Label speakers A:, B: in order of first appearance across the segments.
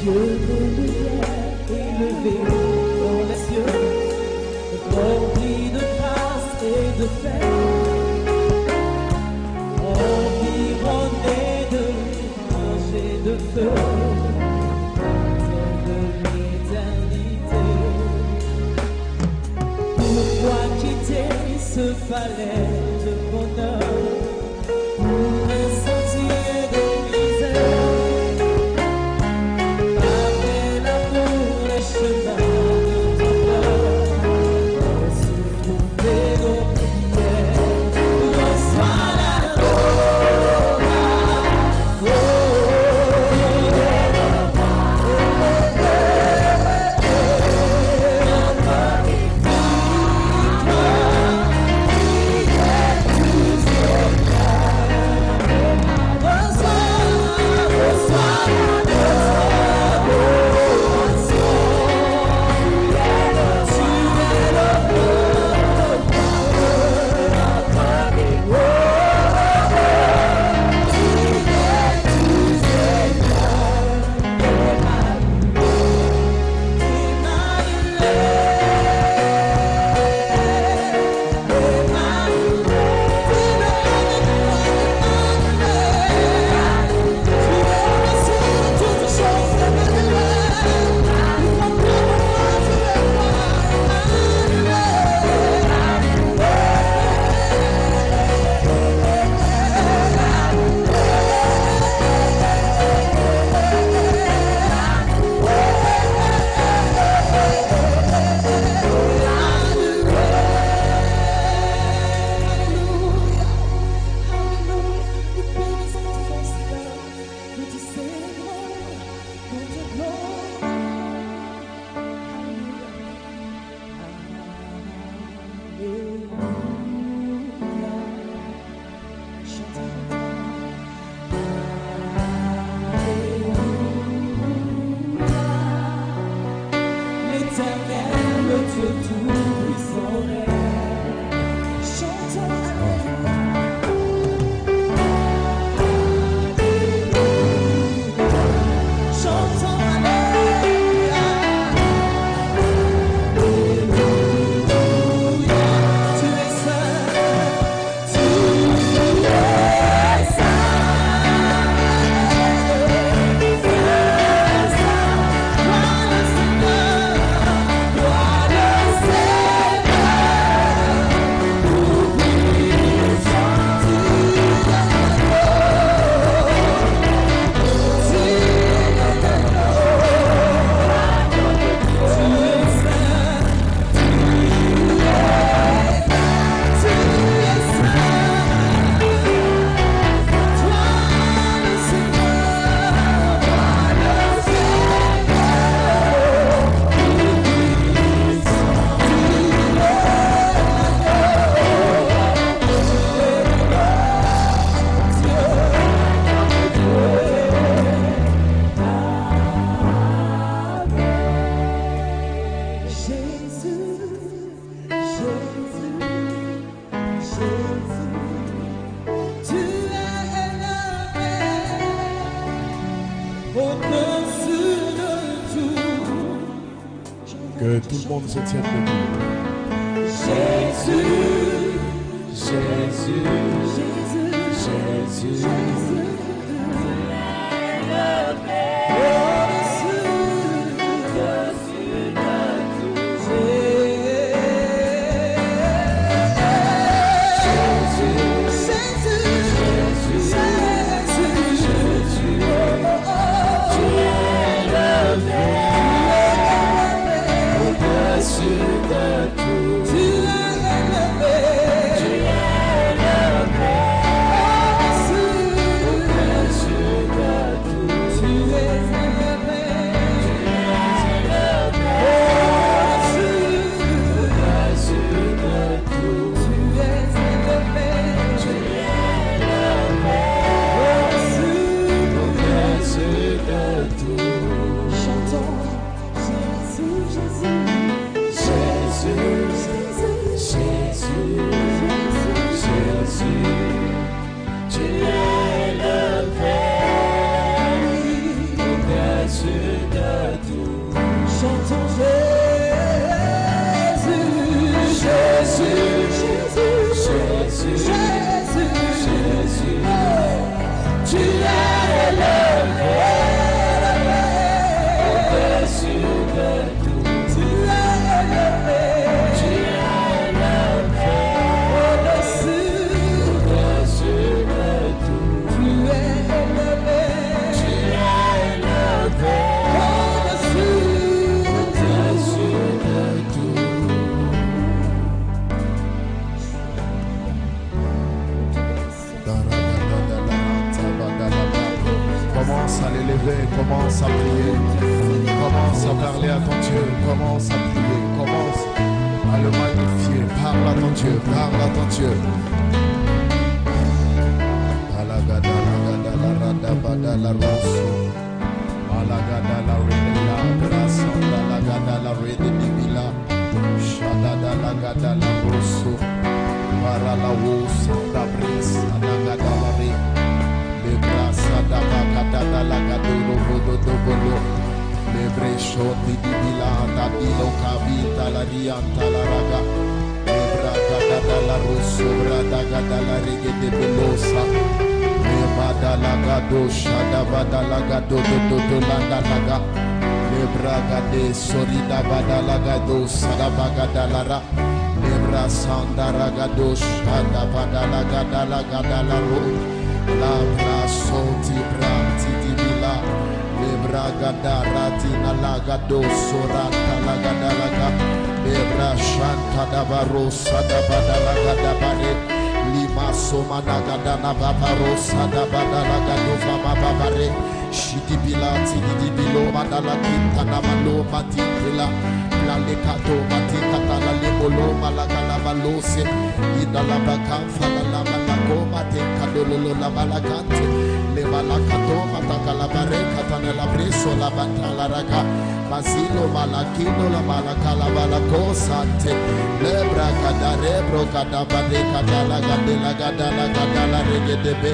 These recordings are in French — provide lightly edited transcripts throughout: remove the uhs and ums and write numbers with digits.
A: Dieu de lumière élevé dans les cieux, rempli de grâce et de paix, environné de louanges et de feu, de l'éternité. Pourquoi quitter ce palais de bonheur pour un sentier de misère? Après l'amour, les chemins de ton cœur se trouver nos prières. Reçois la gloire,
B: Que tout le monde se tienne debout.
A: Jésus,
B: Jésus,
A: Jésus,
B: Jésus,
A: Jésus,
B: tu es le Père, au-dessus de lever, commence à prier. Commence à parler à ton Dieu, commence à prier, commence à le magnifier. Parle à ton Dieu, parle à ton Dieu. Alagada, lagada, la rada, bada, la rosso. Alagada, la rede, la grasa, alagada, la rede, libila. Shadada, lagada, la rosso. Para la wosa, la brisa, alagada, la re. Le brasa, da bacada, da lagado, rodo, dobolo. Le brescio di bila, da dilo, cabita, la rianta, la raga. Le braga, da la rosso, brada, da la reggae de belosa. Le bada, la gado, shada, bada, la gado, do, landa, laga. Le braga de sorida, bada, la gado, sada, baga, da la ra. Le brasanda, ragado, shada, bada, la gada, la ro. La braso, ti branti, di bila. Le braga, da ratina, la gado, sorata, la gada, laga. Le brashanta, da barosa, da bada, la gada, bare. Lima soma nagada na babaro sada badala gado fama babare shiti bilati di bilo madala kinta na malo matindila plale kato matika tala lebolo malakala balose idala bakamfa la malako matika dololo la balakante le balakato mataka la bareka tana la breso la batala raga Basilo malakino la malakala balakosante lebra kadare bro kadabade kadala gadela gadala gadala regedebe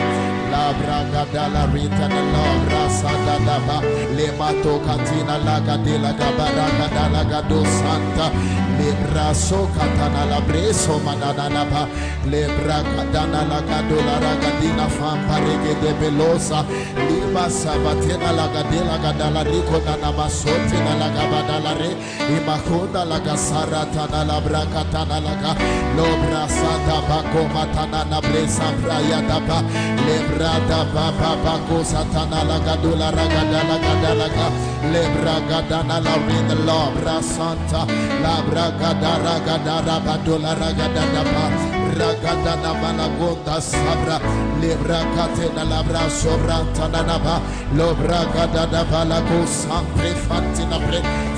B: la braga dala rita na la sada daba le mato katina la gadela gabara gadala gado santa le braso katana la breso manana naba le braga dana la gadola ragadina fampa regedebe losa lima sabatena la gadela gadala riko na masote na la gabada la re imakonda la gasara tana la braka tana la ga lo brasada bako matana na bresa braya daba le brada baba bako satana la gadula ragada la gadala ga le braga dana la rin the law brasanta la braga da ragada rabadula ragada daba ragada na malagonda sabra le braga tena la braso brantana na ba lo braga da bala ko sempre fatina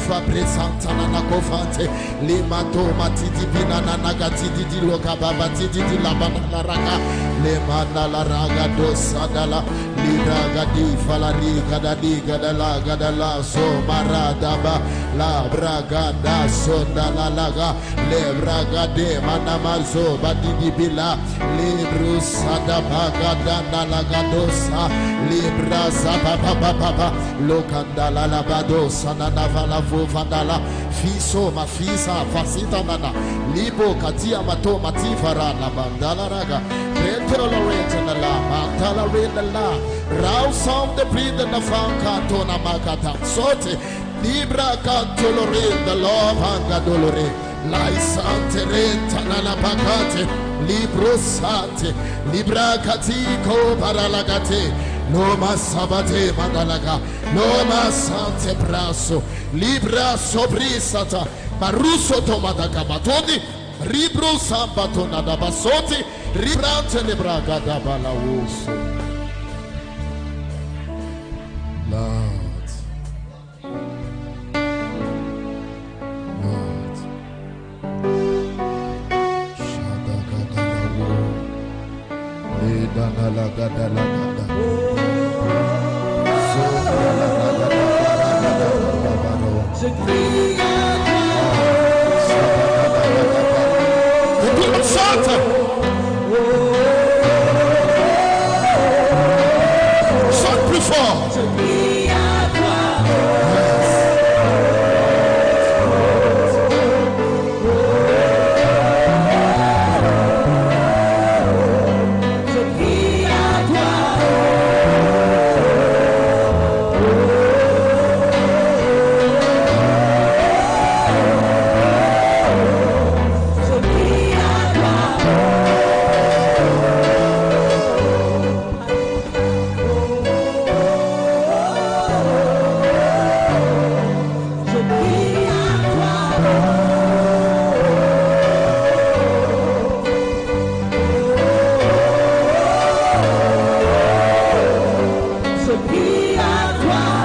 B: Fabre Santana Nakofante, Limato Matiti Binana Nagatidi di Loka Babatidi di Labana Raga, Lemana la Raga dosadala, Liraga di Falariga da Liga da Laga da la Somaradaba, La Braga da Sonda la Laga, Le Braga de Manamazo Badidi Bila, Librusa da Baga da Nalaga dosa, Libra Zababa, Lokandala Labadosa Nanavala Vandala, Fiso, Mafisa, Fasita Nana, Libo, Katia, Mato, Matifara, La Bandala Raga, Tolerate in the La, tolerate the La, Rouse sound the breed and the Fanka, Tona Makata, Sote, Libra can tolerate the love, Hanga Dolore, Laisante, Tanana Pacate, Libro Sante, Libra Catico, Paralagate. Loma sabate mandalaga, loma sante braso, libra sobrisata, baruso tomadaka batoni, ribro sambatona da basoti, ribrante lebraga da balawuso. Lord, Lord, shadaka da wo, ledana la gada la gada. Je crie à toi. Chante. Chante plus fort. Je crie à toi. Je crie à toi. Je crie à toi.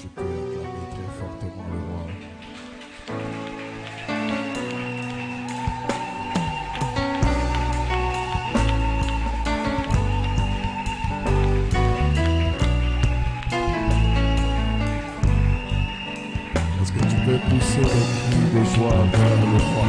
B: Tu peux acclamer très fortement le roi. Est-ce que tu peux pousser des cris de joie vers le roi?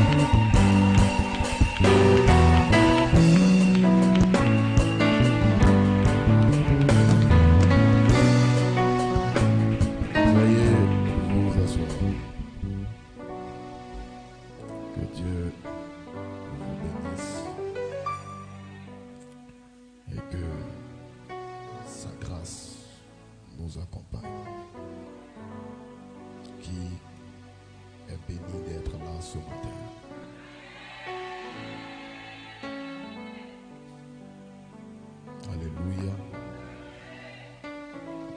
B: Alléluia.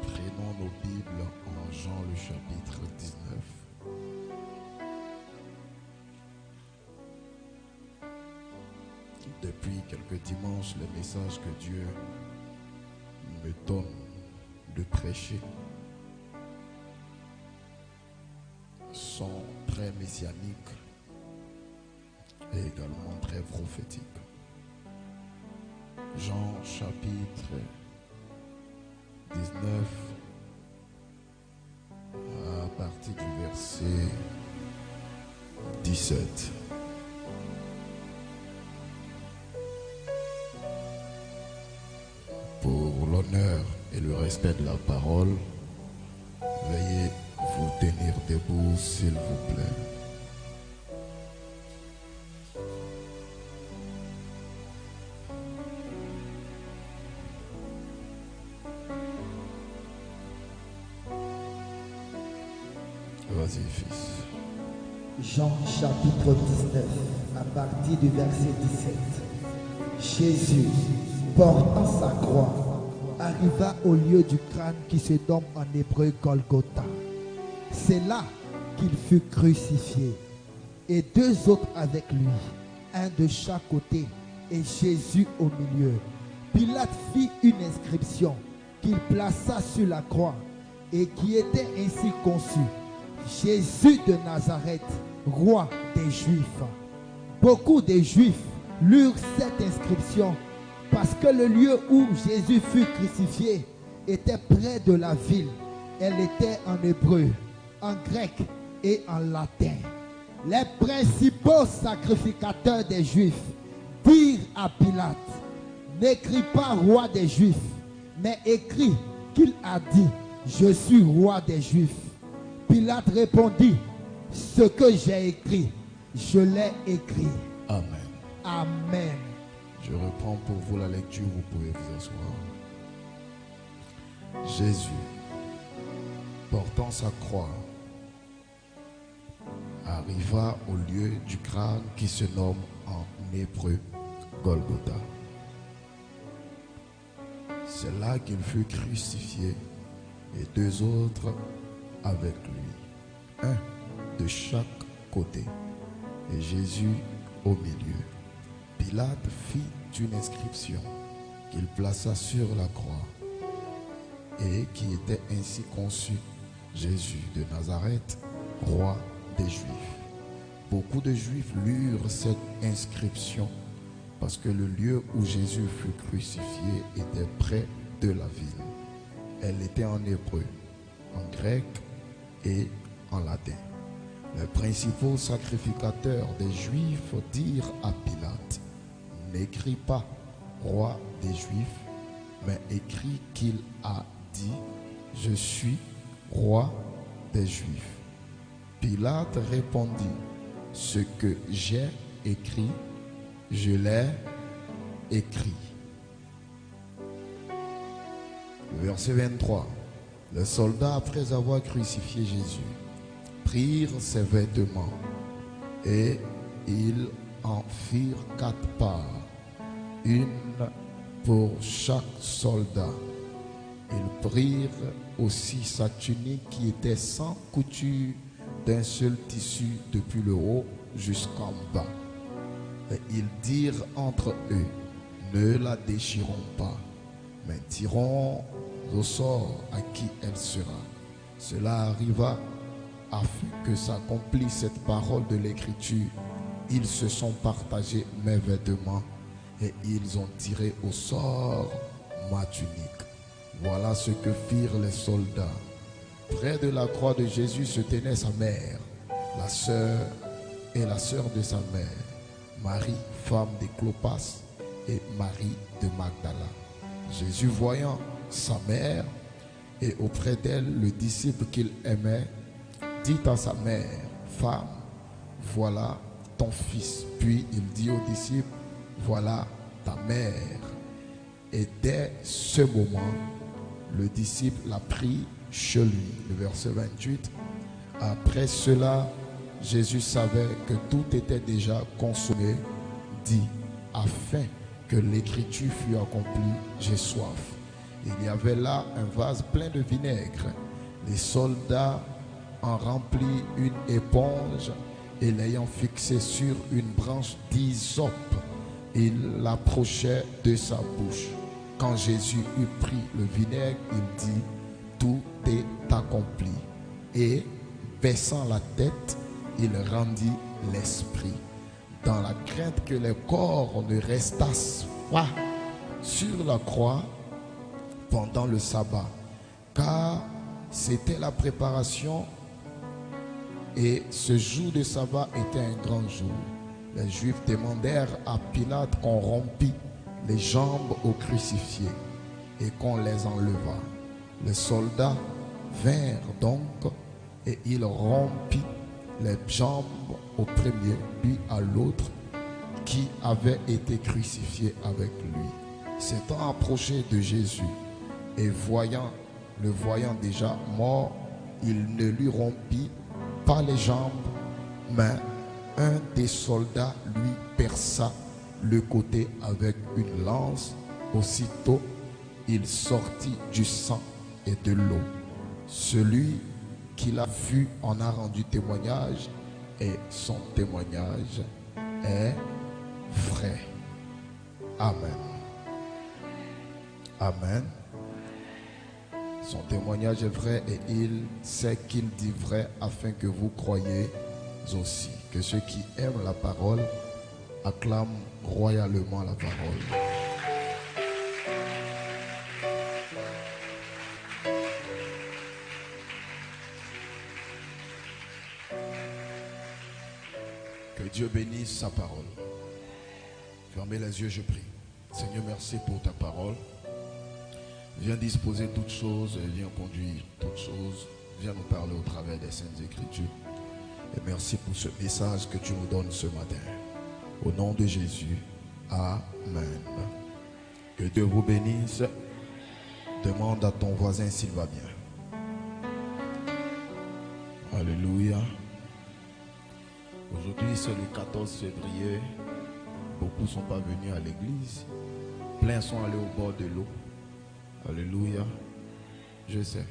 B: Prenons nos Bibles en Jean le chapitre 19. Depuis quelques dimanches, les messages que Dieu me donne de prêcher sont très messianiques et également très prophétiques. Jean chapitre 19 à partir du verset 17. Pour l'honneur et le respect de la parole, veuillez vous tenir debout s'il vous plaît. Vas-y, fils.
C: Jean chapitre 19, à partir du verset 17. Jésus, portant sa croix, arriva au lieu du crâne qui se nomme en hébreu Golgotha. C'est là qu'il fut crucifié, et deux autres avec lui, un de chaque côté, et Jésus au milieu. Pilate fit une inscription qu'il plaça sur la croix, et qui était ainsi conçue: Jésus de Nazareth, roi des Juifs. Beaucoup de Juifs lurent cette inscription parce que le lieu où Jésus fut crucifié était près de la ville. Elle était en hébreu, en grec et en latin. Les principaux sacrificateurs des Juifs dirent à Pilate: n'écris pas roi des Juifs, mais écris qu'il a dit: je suis roi des Juifs. Pilate répondit: ce que j'ai écrit, je l'ai écrit.
B: Amen.
C: Amen.
B: Je reprends pour vous la lecture, vous pouvez vous asseoir. Jésus, portant sa croix, arriva au lieu du crâne qui se nomme en hébreu Golgotha. C'est là qu'il fut crucifié et deux autres avec lui, un de chaque côté, et Jésus au milieu. Pilate fit une inscription qu'il plaça sur la croix et qui était ainsi conçue: Jésus de Nazareth, roi des Juifs. Beaucoup de Juifs lurent cette inscription parce que le lieu où Jésus fut crucifié était près de la ville. Elle était en hébreu, en grec et en latin. Les principaux sacrificateurs des Juifs dirent à Pilate: n'écris pas roi des Juifs, mais écris qu'il a dit: je suis roi des Juifs. Pilate répondit: ce que j'ai écrit, je l'ai écrit. Verset 23. Les soldats, après avoir crucifié Jésus, prirent ses vêtements et ils en firent 4 parts, une pour chaque soldat. Ils prirent aussi sa tunique qui était sans couture, d'un seul tissu depuis le haut jusqu'en bas. Et ils dirent entre eux: ne la déchirons pas, mais tirons au sort à qui elle sera. Cela arriva afin que s'accomplisse cette parole de l'Écriture. Ils se sont partagés mes vêtements et ils ont tiré au sort ma tunique. Voilà ce que firent les soldats. Près de la croix de Jésus se tenait sa mère, la sœur et la sœur de sa mère, Marie, femme de Clopas, et Marie de Magdala. Jésus, voyant sa mère et auprès d'elle le disciple qu'il aimait, dit à sa mère, femme, voilà ton fils. Puis il dit au disciple, voilà ta mère. Et dès ce moment, le disciple l'a pris chez lui. Le verset 28. Après cela, Jésus savait que tout était déjà consommé, dit, afin que l'écriture fût accomplie, j'ai soif. Il y avait là un vase plein de vinaigre. Les soldats en remplirent une éponge et l'ayant fixée sur une branche d'hysope, ils l'approchaient de sa bouche. Quand Jésus eut pris le vinaigre, il dit, tout est accompli. Et baissant la tête, il rendit l'esprit, dans la crainte que les corps ne restassent pas sur la croix pendant le sabbat, car c'était la préparation et ce jour de sabbat était un grand jour. Les Juifs demandèrent à Pilate qu'on rompît les jambes aux crucifiés et qu'on les enlevât. Les soldats vinrent donc et il rompit les jambes au premier, puis à l'autre qui avait été crucifié avec lui. S'étant approché de Jésus et le voyant déjà mort, il ne lui rompit pas les jambes, mais un des soldats lui perça le côté avec une lance. Aussitôt, il sortit du sang et de l'eau. Celui qui l'a vu en a rendu témoignage et son témoignage est vrai. Amen. Amen. Son témoignage est vrai et il sait qu'il dit vrai afin que vous croyiez aussi. Que ceux qui aiment la parole acclament royalement la parole. Que Dieu bénisse sa parole. Fermez les yeux, je prie. Seigneur, merci pour ta parole. Viens disposer toutes choses, viens conduire toutes choses, viens nous parler au travers des Saintes Écritures. Et merci pour ce message que tu nous donnes ce matin. Au nom de Jésus, Amen. Que Dieu vous bénisse. Demande à ton voisin s'il va bien. Alléluia. Aujourd'hui, c'est le 14 février. Beaucoup ne sont pas venus à l'église. Plein sont allés au bord de l'eau. Alléluia. Je sais.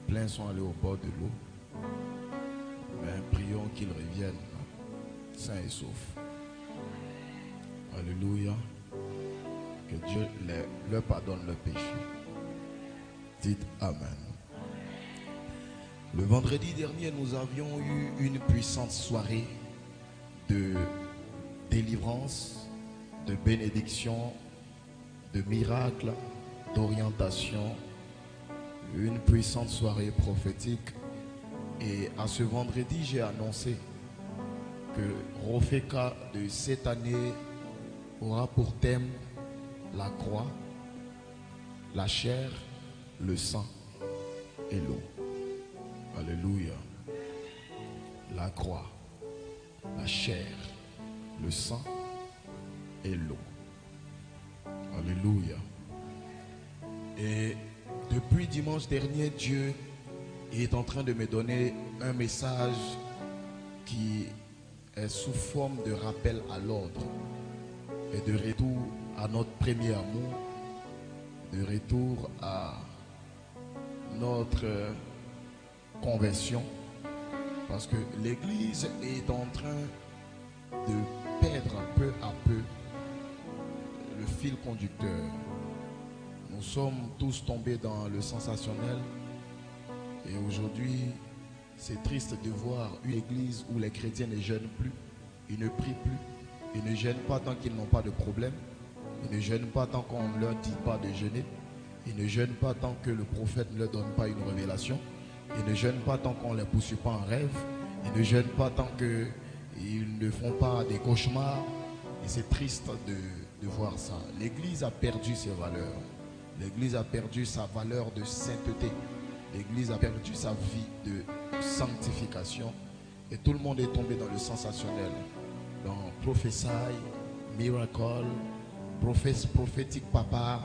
B: Plein sont allés au bord de l'eau. Mais prions qu'ils reviennent sains et saufs. Alléluia. Que Dieu leur pardonne leurs péchés. Dites Amen. Le vendredi dernier, nous avions eu une puissante soirée de délivrance, de bénédiction, de miracles, d'orientation. Une puissante soirée prophétique. Et à ce vendredi, j'ai annoncé que Rofeka de cette année aura pour thème la croix, la chair, le sang et l'eau. Alléluia. La croix, la chair, le sang et l'eau. Alléluia. Et depuis dimanche dernier, Dieu est en train de me donner un message qui est sous forme de rappel à l'ordre et de retour à notre premier amour, de retour à notre conversion, parce que l'Église est en train de perdre peu à peu le fil conducteur. Nous sommes tous tombés dans le sensationnel Et aujourd'hui, c'est triste de voir une église où les chrétiens ne jeûnent plus, ils ne prient plus, ils ne jeûnent pas tant qu'ils n'ont pas de problème, ils ne jeûnent pas tant qu'on ne leur dit pas de jeûner, ils ne jeûnent pas tant que le prophète ne leur donne pas une révélation, ils ne jeûnent pas tant qu'on ne les poursuit pas en rêve, ils ne jeûnent pas tant qu'ils ne font pas des cauchemars. Et c'est triste de voir ça. L'église a perdu ses valeurs. L'église a perdu sa valeur de sainteté. L'église a perdu sa vie de sanctification. Et tout le monde est tombé dans le sensationnel. Dans Prophesy, Miracle, prophétique papa.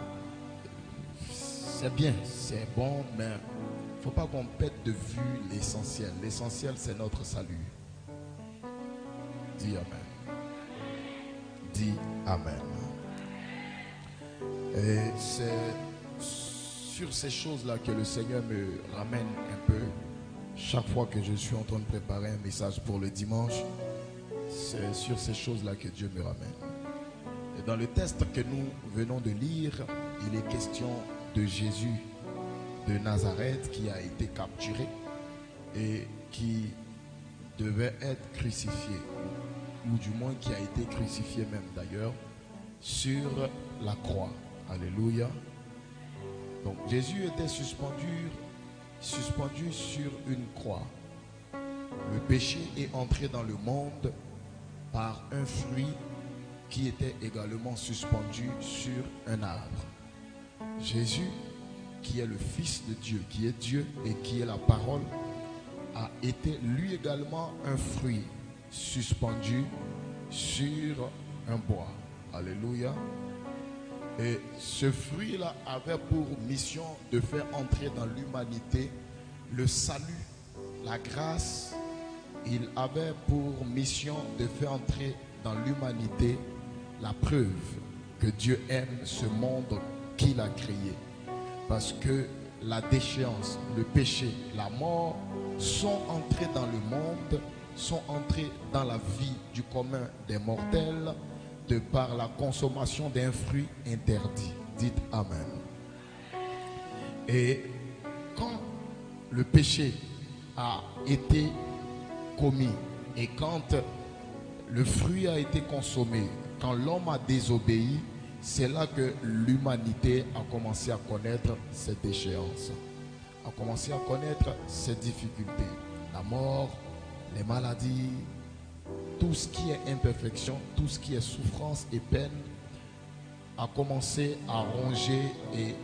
B: C'est bien, c'est bon, mais il ne faut pas qu'on perde de vue l'essentiel. L'essentiel, c'est notre salut. Dis Amen. Dis Amen. Et c'est sur ces choses-là que le Seigneur me ramène un peu. Chaque fois que je suis en train de préparer un message pour le dimanche, c'est sur ces choses-là que Dieu me ramène. Et dans le texte que nous venons de lire, il est question de Jésus de Nazareth qui a été capturé et qui devait être crucifié, ou du moins qui a été crucifié même d'ailleurs, sur la croix. Alléluia. Donc Jésus était suspendu sur une croix. Le péché est entré dans le monde par un fruit qui était également suspendu sur un arbre. Jésus, qui est le Fils de Dieu, qui est Dieu et qui est la parole, a été lui également un fruit suspendu sur un bois. Alléluia. Et ce fruit-là avait pour mission de faire entrer dans l'humanité le salut, la grâce. Il avait pour mission de faire entrer dans l'humanité la preuve que Dieu aime ce monde qu'il a créé. Parce que la déchéance, le péché, la mort sont entrés dans le monde, sont entrés dans la vie du commun des mortels de par la consommation d'un fruit interdit. Dites Amen. Et quand le péché a été commis et quand le fruit a été consommé, quand l'homme a désobéi, c'est là que l'humanité a commencé à connaître ses déchéances, a commencé à connaître ses difficultés, la mort, les maladies, tout ce qui est imperfection, tout ce qui est souffrance et peine a commencé à ronger et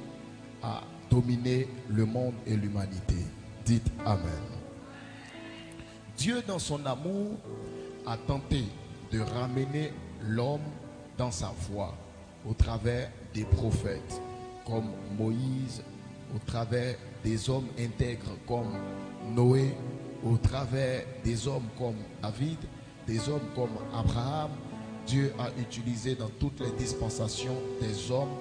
B: à dominer le monde et l'humanité. Dites Amen. Dieu, dans son amour, a tenté de ramener l'homme dans sa voie au travers des prophètes comme Moïse, au travers des hommes intègres comme Noé, au travers des hommes comme David, des hommes comme Abraham. Dieu a utilisé dans toutes les dispensations des hommes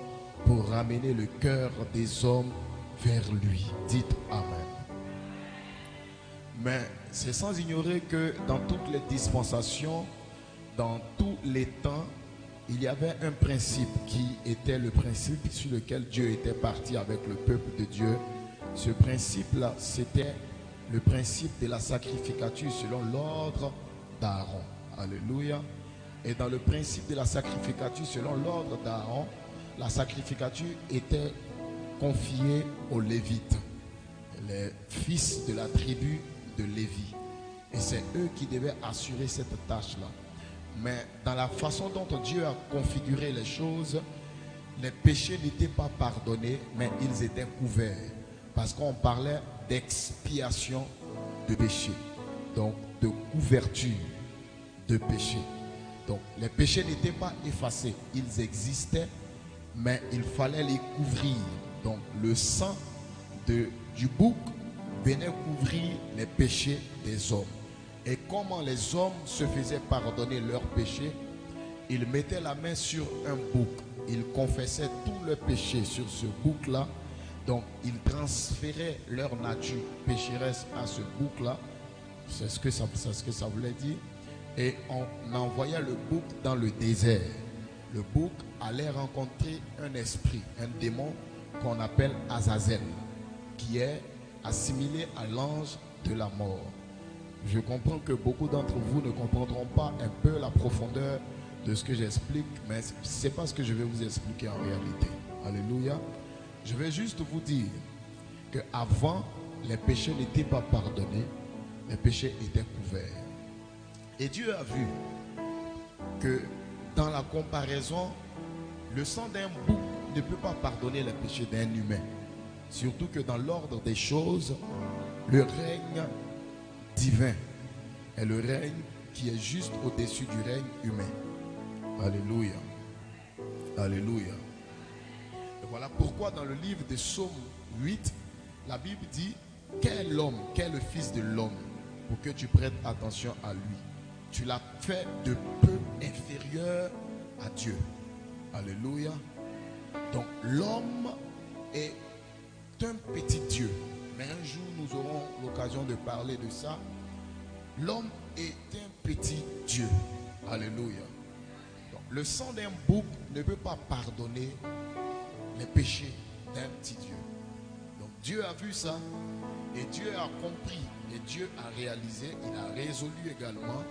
B: pour ramener le cœur des hommes vers lui. Dites Amen. Mais c'est sans ignorer que dans toutes les dispensations, dans tous les temps, il y avait un principe qui était le principe sur lequel Dieu était parti avec le peuple de Dieu. Ce principe-là, c'était le principe de la sacrificature selon l'ordre d'Aaron. Alléluia. Et dans le principe de la sacrificature selon l'ordre d'Aaron, la sacrificature était confiée aux Lévites, les fils de la tribu de Lévi. Et c'est eux qui devaient assurer cette tâche-là. Mais dans la façon dont Dieu a configuré les choses, les péchés n'étaient pas pardonnés, mais ils étaient couverts. Parce qu'on parlait d'expiation de péché. Donc de couverture de péché. Donc les péchés n'étaient pas effacés. Ils existaient, mais il fallait les couvrir. Donc le sang du bouc venait couvrir les péchés des hommes. Et comment les hommes se faisaient pardonner leurs péchés? Ils mettaient la main sur un bouc. Ils confessaient tous leurs péchés sur ce bouc-là. Donc, ils transféraient leur nature pécheresse à ce bouc-là. C'est ce que ça voulait dire. Et on envoyait le bouc dans le désert. Le bouc allait rencontrer un esprit, un démon qu'on appelle Azazel, qui est assimilé à l'ange de la mort. Je comprends que beaucoup d'entre vous ne comprendront pas un peu la profondeur de ce que j'explique, mais ce n'est pas ce que je vais vous expliquer en réalité. Alléluia. Je vais juste vous dire qu'avant, les péchés n'étaient pas pardonnés, les péchés étaient couverts. Et Dieu a vu que dans la comparaison, le sang d'un bouc ne peut pas pardonner les péchés d'un humain. Surtout que dans l'ordre des choses, le règne divin est le règne qui est juste au-dessus du règne humain. Alléluia. Alléluia. Et voilà pourquoi dans le livre de Psaume 8, la Bible dit: qu'est l'homme, qu'est le fils de l'homme, pour que tu prêtes attention à lui. Tu l'as fait de peu inférieur à Dieu. Alléluia. Donc l'homme est un petit Dieu. Mais un jour nous aurons l'occasion de parler de ça. L'homme est un petit Dieu. Alléluia. Donc, le sang d'un bouc ne peut pas pardonner les péchés d'un petit Dieu. Donc Dieu a vu ça et Dieu a compris et Dieu a réalisé, il a résolu également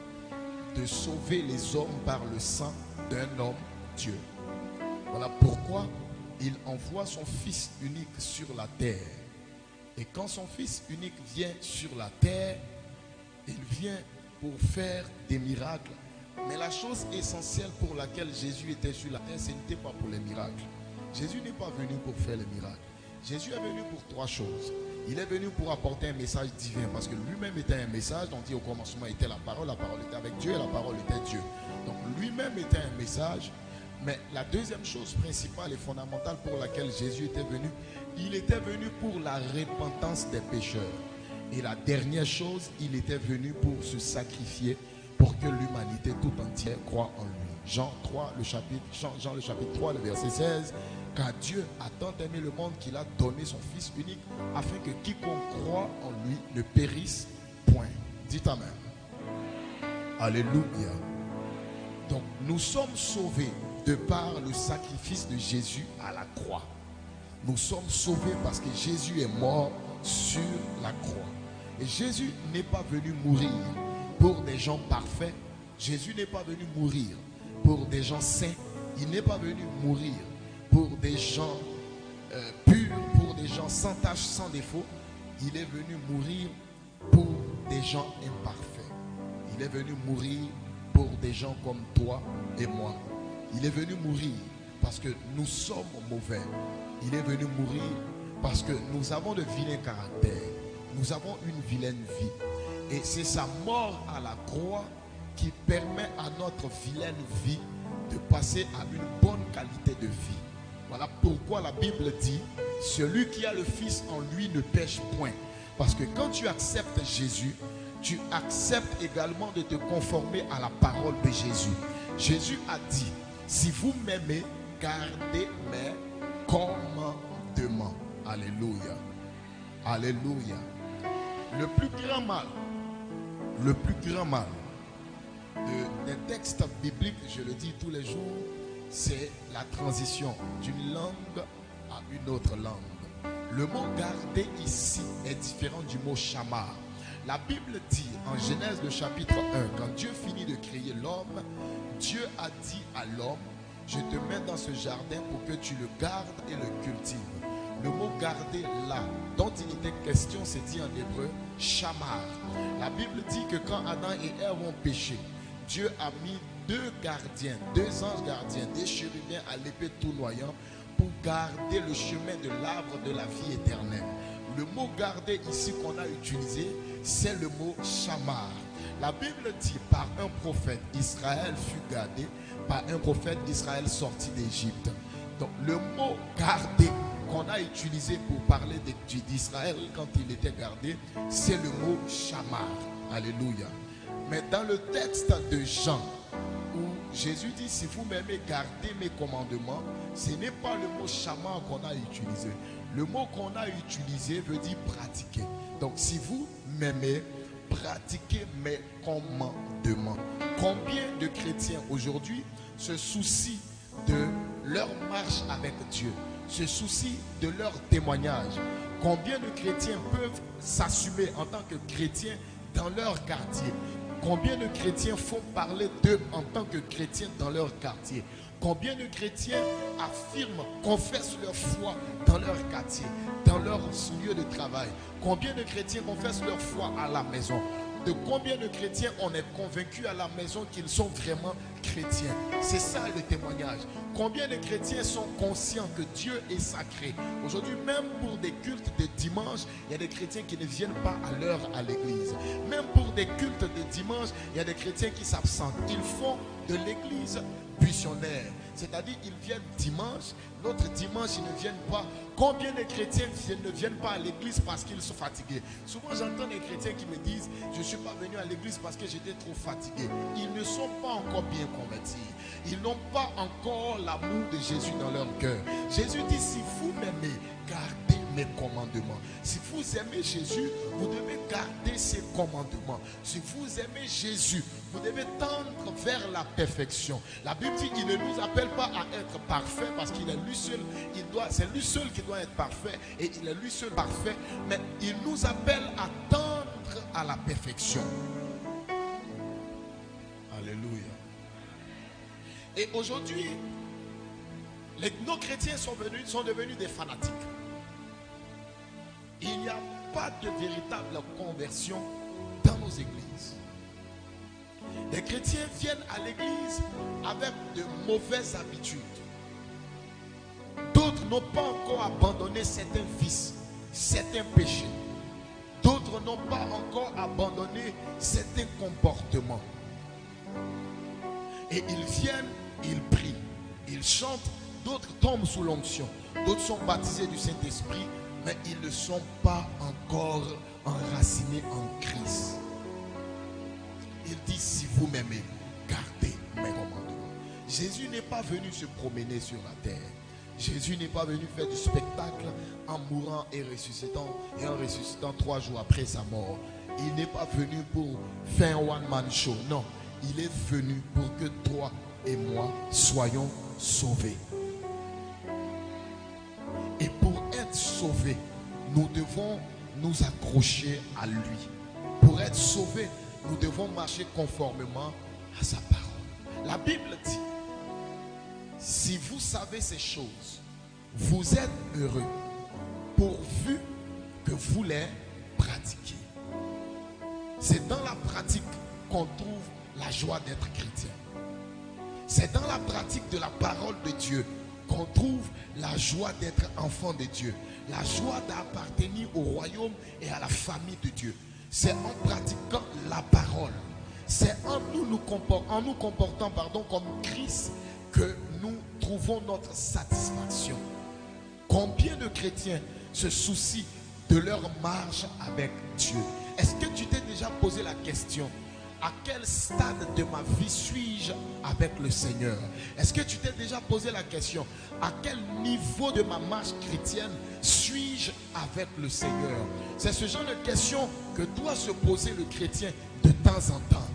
B: de sauver les hommes par le sang d'un homme Dieu. Voilà pourquoi il envoie son Fils unique sur la terre. Et quand son Fils unique vient sur la terre, il vient pour faire des miracles. Mais la chose essentielle pour laquelle Jésus était sur la terre, ce n'était pas pour les miracles. Jésus n'est pas venu pour faire les miracles. Jésus est venu pour trois choses. Il est venu pour apporter un message divin, parce que lui-même était un message. On dit au commencement était la parole était avec Dieu et la parole était Dieu. Donc lui-même était un message. Mais la deuxième chose principale et fondamentale pour laquelle Jésus était venu, il était venu pour la repentance des pécheurs. Et la dernière chose, il était venu pour se sacrifier pour que l'humanité tout entière croie en lui. Jean le chapitre 3, le verset 16. Car Dieu a tant aimé le monde qu'il a donné son Fils unique afin que quiconque croit en lui ne périsse point. Dites Amen. Alléluia. Donc nous sommes sauvés de par le sacrifice de Jésus à la croix. Nous sommes sauvés parce que Jésus est mort sur la croix. Et Jésus n'est pas venu mourir pour des gens parfaits. Jésus n'est pas venu mourir pour des gens saints. Il n'est pas venu mourir pour des gens purs, pour des gens sans tache, sans défaut. Il est venu mourir pour des gens imparfaits. Il est venu mourir pour des gens comme toi et moi. Il est venu mourir parce que nous sommes mauvais. Il est venu mourir parce que nous avons de vilains caractères. Nous avons une vilaine vie. Et c'est sa mort à la croix qui permet à notre vilaine vie de passer à une bonne qualité de vie. Voilà pourquoi la Bible dit: celui qui a le Fils en lui ne pêche point. Parce que quand tu acceptes Jésus, tu acceptes également de te conformer à la parole de Jésus. Jésus a dit: si vous m'aimez, gardez mes commandements. Alléluia. Alléluia. Le plus grand mal des textes bibliques, je le dis tous les jours, c'est la transition d'une langue à une autre langue. Le mot garder ici est différent du mot shamar. La Bible dit en Genèse le chapitre 1, quand Dieu finit de créer l'homme, Dieu a dit à l'homme: je te mets dans ce jardin pour que tu le gardes et le cultives. Le mot garder là, dont il était question, c'est dit en hébreu shamar. La Bible dit que quand Adam et Ève ont péché, Dieu a mis deux gardiens, deux anges gardiens, des chérubins à l'épée tournoyant pour garder le chemin de l'arbre de la vie éternelle. Le mot garder ici qu'on a utilisé, c'est le mot shamar. La Bible dit: par un prophète, Israël fut gardé, par un prophète, Israël sorti d'Égypte. Donc le mot garder qu'on a utilisé pour parler d'Israël quand il était gardé, c'est le mot shamar. Alléluia. Mais dans le texte de Jean, où Jésus dit: si vous m'aimez, gardez mes commandements, ce n'est pas le mot shamar qu'on a utilisé. Le mot qu'on a utilisé veut dire pratiquer. Donc si vous m'aimez, pratiquez mes commandements. Combien de chrétiens aujourd'hui se soucient de leur marche avec Dieu, se soucient de leur témoignage. Combien de chrétiens peuvent s'assumer en tant que chrétiens dans leur quartier? Combien de chrétiens font parler d'eux en tant que chrétiens dans leur quartier? Combien de chrétiens affirment, confessent leur foi dans leur quartier, dans leur lieu de travail? Combien de chrétiens confessent leur foi à la maison? De combien de chrétiens on est convaincu à la maison qu'ils sont vraiment chrétiens? C'est ça le témoignage. Combien de chrétiens sont conscients que Dieu est sacré? Aujourd'hui, même pour des cultes de dimanche, il y a des chrétiens qui ne viennent pas à l'heure à l'église. Même pour des cultes de dimanche, il y a des chrétiens qui s'absentent. Ils font de l'église buissonnaire. C'est-à-dire, ils viennent dimanche, l'autre dimanche, ils ne viennent pas. Combien de chrétiens ne viennent pas à l'église parce qu'ils sont fatigués? Souvent, j'entends des chrétiens qui me disent, je ne suis pas venu à l'église parce que j'étais trop fatigué. Ils ne sont pas encore bien convertis. Ils n'ont pas encore l'amour de Jésus dans leur cœur. Jésus dit, si vous m'aimez, gardez mes commandements. Si vous aimez Jésus, vous devez garder ses commandements. Si vous aimez Jésus, vous devez tendre vers la perfection. La Bible dit qu'il ne nous appelle pas à être parfait parce qu'il est lui seul. C'est lui seul qui doit être parfait et il est lui seul parfait. Mais il nous appelle à tendre à la perfection. Alléluia. Et aujourd'hui, nos chrétiens sont devenus des fanatiques. Il n'y a pas de véritable conversion dans nos églises. Les chrétiens viennent à l'église avec de mauvaises habitudes. D'autres n'ont pas encore abandonné certains vices, certains péchés. D'autres n'ont pas encore abandonné certains comportements. Et ils viennent, ils prient, ils chantent, d'autres tombent sous l'onction, d'autres sont baptisés du Saint-Esprit, mais ils ne sont pas encore enracinés en Christ. Il dit, si vous m'aimez, gardez mes commandements. Jésus n'est pas venu se promener sur la terre. Jésus n'est pas venu faire du spectacle en mourant et en ressuscitant 3 jours après sa mort. Il n'est pas venu pour faire un one-man show. Non, il est venu pour que toi et moi soyons sauvés. Et pour être sauvés, nous devons nous accrocher à lui. Pour être sauvés, nous devons marcher conformément à sa parole. La Bible dit, si vous savez ces choses, vous êtes heureux, pourvu que vous les pratiquiez. C'est dans la pratique qu'on trouve la joie d'être chrétien. C'est dans la pratique de la parole de Dieu qu'on trouve la joie d'être enfant de Dieu, la joie d'appartenir au royaume et à la famille de Dieu. C'est en pratiquant la parole, c'est en nous comportant comme Christ que nous trouvons notre satisfaction. Combien de chrétiens se soucient de leur marche avec Dieu? Est-ce que tu t'es déjà posé la question? À quel stade de ma vie suis-je avec le Seigneur? Est-ce que tu t'es déjà posé la question? À quel niveau de ma marche chrétienne suis-je avec le Seigneur? C'est ce genre de question que doit se poser le chrétien de temps en temps.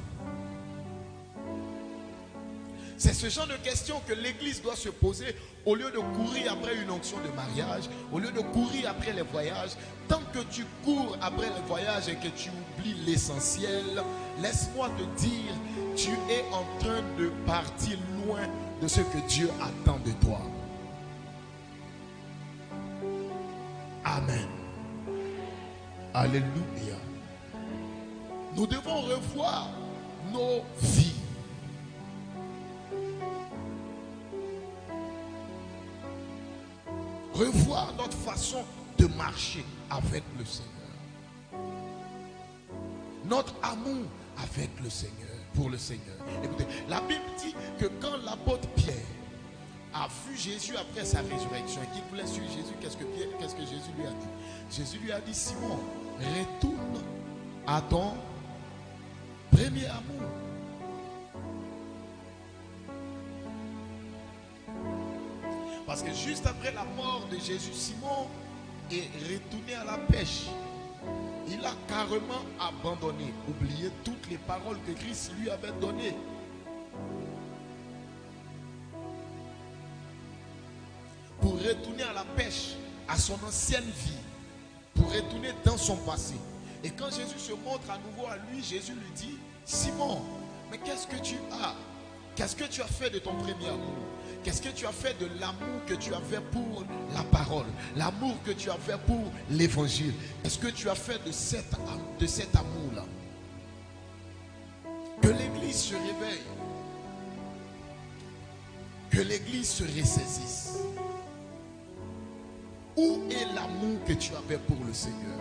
B: C'est ce genre de questions que l'église doit se poser au lieu de courir après une onction de mariage, au lieu de courir après les voyages. Tant que tu cours après les voyages et que tu oublies l'essentiel, laisse-moi te dire, tu es en train de partir loin de ce que Dieu attend de toi. Amen. Alléluia. Nous devons revoir nos vies. Revoir notre façon de marcher avec le Seigneur. Notre amour avec le Seigneur, pour le Seigneur. Écoutez, la Bible dit que quand l'apôtre Pierre a vu Jésus après sa résurrection et qu'il voulait suivre Jésus, qu'est-ce que Jésus lui a dit? Jésus lui a dit, Simon, retourne à ton premier amour. Parce que juste après la mort de Jésus, Simon est retourné à la pêche. Il a carrément abandonné, oublié toutes les paroles que Christ lui avait données. retourner à la pêche, à son ancienne vie, pour retourner dans son passé. Et quand Jésus se montre à nouveau à lui, Jésus lui dit, Simon, mais qu'est-ce que tu as? Qu'est-ce que tu as fait de ton premier amour? Qu'est-ce que tu as fait de l'amour que tu avais pour la parole? L'amour que tu avais pour l'évangile? Qu'est-ce que tu as fait de cet amour-là? Que l'église se réveille. Que l'église se ressaisisse. Où est l'amour que tu avais pour le Seigneur?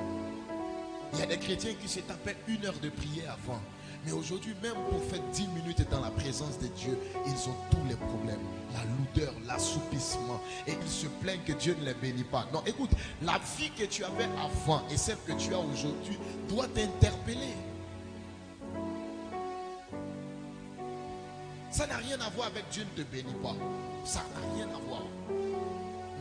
B: Il y a des chrétiens qui se tapaient 1 heure de prière avant. Mais aujourd'hui, même pour faire 10 minutes dans la présence de Dieu, ils ont tous les problèmes. La lourdeur, l'assoupissement. Et ils se plaignent que Dieu ne les bénit pas. Non, écoute, la vie que tu avais avant et celle que tu as aujourd'hui doit t'interpeller. Ça n'a rien à voir avec Dieu ne te bénit pas. Ça n'a rien à voir.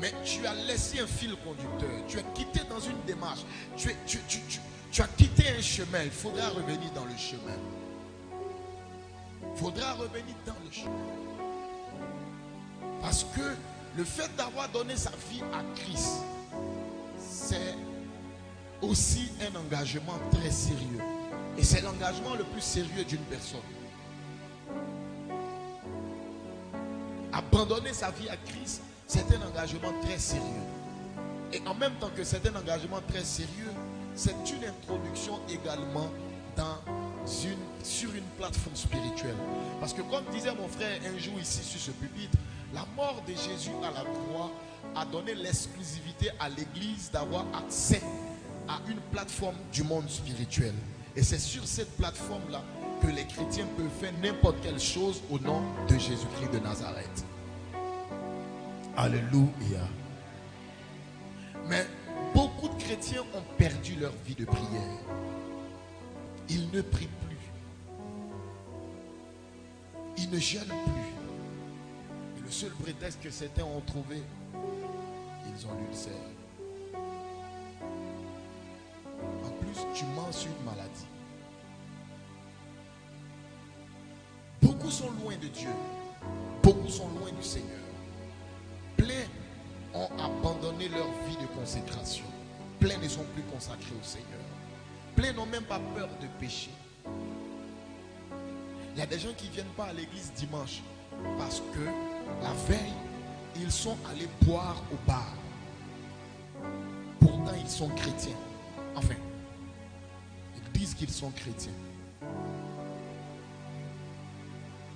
B: Mais tu as laissé un fil conducteur. Tu as quitté dans une démarche. Tu as quitté un chemin. Il faudra revenir dans le chemin. Il faudra revenir dans le chemin. Parce que le fait d'avoir donné sa vie à Christ, c'est aussi un engagement très sérieux. Et c'est l'engagement le plus sérieux d'une personne. Abandonner sa vie à Christ, c'est un engagement très sérieux. Et en même temps que c'est un engagement très sérieux, c'est une introduction également sur une plateforme spirituelle. Parce que comme disait mon frère un jour ici sur ce pupitre, la mort de Jésus à la croix a donné l'exclusivité à l'église d'avoir accès à une plateforme du monde spirituel. Et c'est sur cette plateforme-là que les chrétiens peuvent faire n'importe quelle chose au nom de Jésus-Christ de Nazareth. Alléluia. Mais beaucoup de chrétiens ont perdu leur vie de prière. Ils ne prient plus. Ils ne jeûnent plus. Et le seul prétexte que certains ont trouvé, ils ont l'ulcère. En plus, tu manges une maladie. Beaucoup sont loin de Dieu. Beaucoup sont loin du Seigneur. Plein ont abandonné leur vie de consécration. Plein ne sont plus consacrés au Seigneur. Plein n'ont même pas peur de pécher. Il y a des gens qui ne viennent pas à l'église dimanche parce que la veille, ils sont allés boire au bar. Pourtant, ils sont chrétiens. Enfin, ils disent qu'ils sont chrétiens.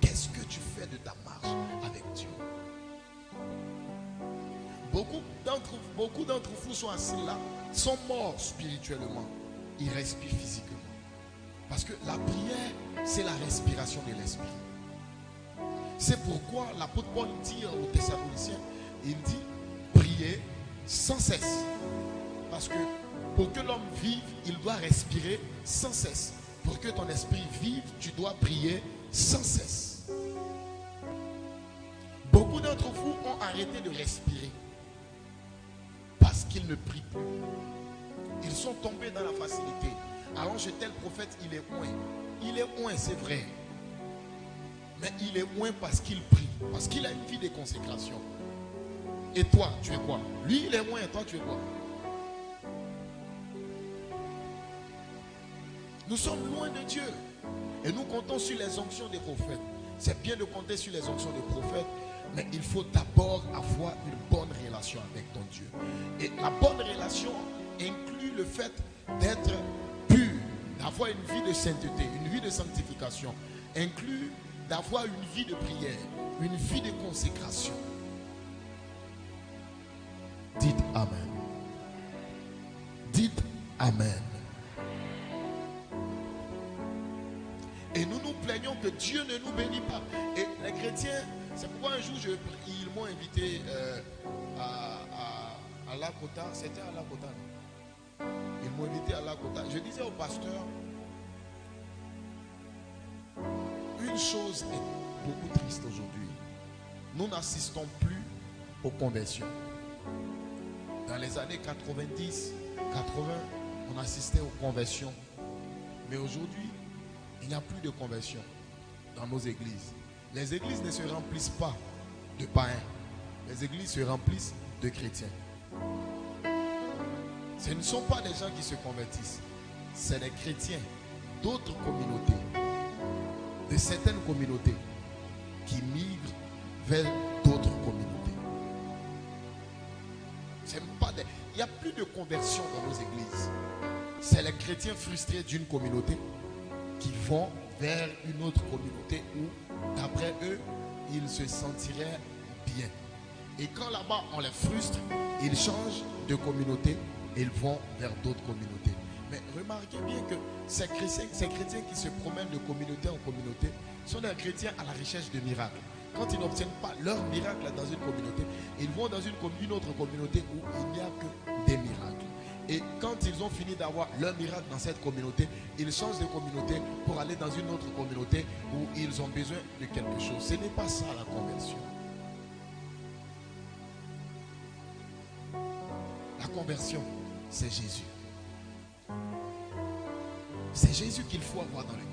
B: Qu'est-ce que tu fais de ta marche avec Dieu? Beaucoup d'entre vous sont assis là, sont morts spirituellement. Ils respirent physiquement. Parce que la prière, c'est la respiration de l'esprit. C'est pourquoi l'apôtre Paul dit aux Thessaloniciens, il dit, priez sans cesse. Parce que pour que l'homme vive, il doit respirer sans cesse. Pour que ton esprit vive, tu dois prier sans cesse. Beaucoup d'entre vous ont arrêté de respirer parce qu'ils ne prient plus. Ils sont tombés dans la facilité. Alors chez tel prophète, il est loin. Il est loin, c'est vrai. Mais il est loin parce qu'il prie. Parce qu'il a une vie de consécration. Et toi, tu es quoi? Lui, il est loin et toi, tu es quoi? Nous sommes loin de Dieu. Et nous comptons sur les onctions des prophètes. C'est bien de compter sur les onctions des prophètes. Mais il faut d'abord avoir une bonne relation avec ton Dieu. Et la bonne relation inclut le fait d'être pur, d'avoir une vie de sainteté, une vie de sanctification, inclut d'avoir une vie de prière, une vie de consécration. Dites Amen. Dites Amen. Et nous nous plaignons que Dieu ne nous bénit pas. Et les chrétiens, c'est pourquoi un jour ils m'ont invité à Lakota. C'était à Lakota. Ils m'ont invité à Lakota. Je disais au pasteur, une chose est beaucoup triste aujourd'hui. Nous n'assistons plus aux conversions. Dans les années 90, 80, on assistait aux conversions. Mais aujourd'hui, il n'y a plus de conversion dans nos églises. Les églises ne se remplissent pas de païens. Les églises se remplissent de chrétiens. Ce ne sont pas des gens qui se convertissent. C'est des chrétiens d'autres communautés, de certaines communautés, qui migrent vers d'autres communautés. Il n'y a plus de conversion dans nos églises. C'est les chrétiens frustrés d'une communauté qui vont vers une autre communauté où, d'après eux, ils se sentiraient bien. Et quand là-bas, on les frustre, ils changent de communauté et ils vont vers d'autres communautés. Mais remarquez bien que ces chrétiens qui se promènent de communauté en communauté sont des chrétiens à la recherche de miracles. Quand ils n'obtiennent pas leur miracle dans une communauté, ils vont dans une autre communauté où il n'y a que des miracles. Et quand ils ont fini d'avoir leur miracle dans cette communauté, ils changent de communauté pour aller dans une autre communauté où ils ont besoin de quelque chose. Ce n'est pas ça la conversion. La conversion, c'est Jésus. C'est Jésus qu'il faut avoir dans le cœur.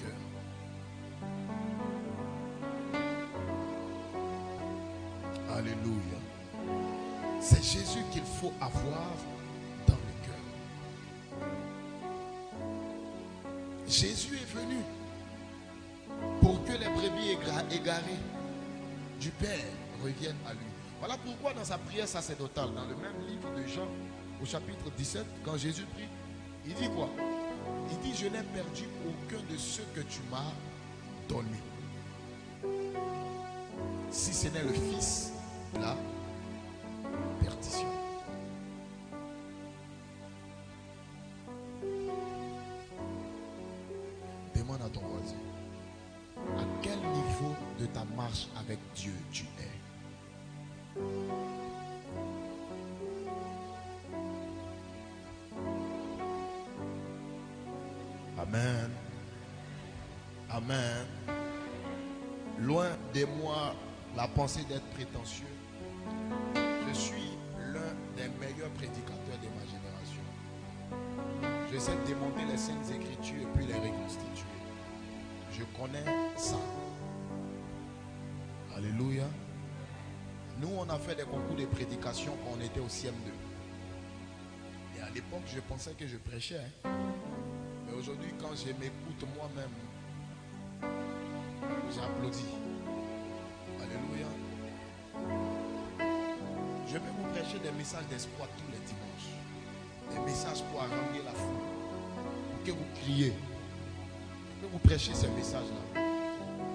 B: Alléluia. C'est Jésus qu'il faut avoir dans le cœur. Jésus est venu pour que les brebis égarées du Père reviennent à lui. Voilà pourquoi dans sa prière sacerdotale, dans le même livre de Jean, au chapitre 17, quand Jésus prie, il dit quoi? Il dit, je n'ai perdu aucun de ceux que tu m'as donné. Si ce n'est le Fils, la perdition. Demande à ton voisin, à quel niveau de ta marche avec Dieu tu es? Amen. Amen. Loin de moi la pensée d'être prétentieux. Je suis l'un des meilleurs prédicateurs de ma génération. J'essaie de démonter les saintes écritures et puis les reconstituer. Je connais ça. Alléluia. Nous, on a fait des concours de prédication quand on était au CM2. Et à l'époque, je pensais que je prêchais. Mais aujourd'hui, quand je m'écoute moi-même, j'applaudis. Alléluia. Je vais vous prêcher des messages d'espoir tous les dimanches. Des messages pour haranguer la foule. Pour que vous criez. Je vais vous prêcher ces messages-là.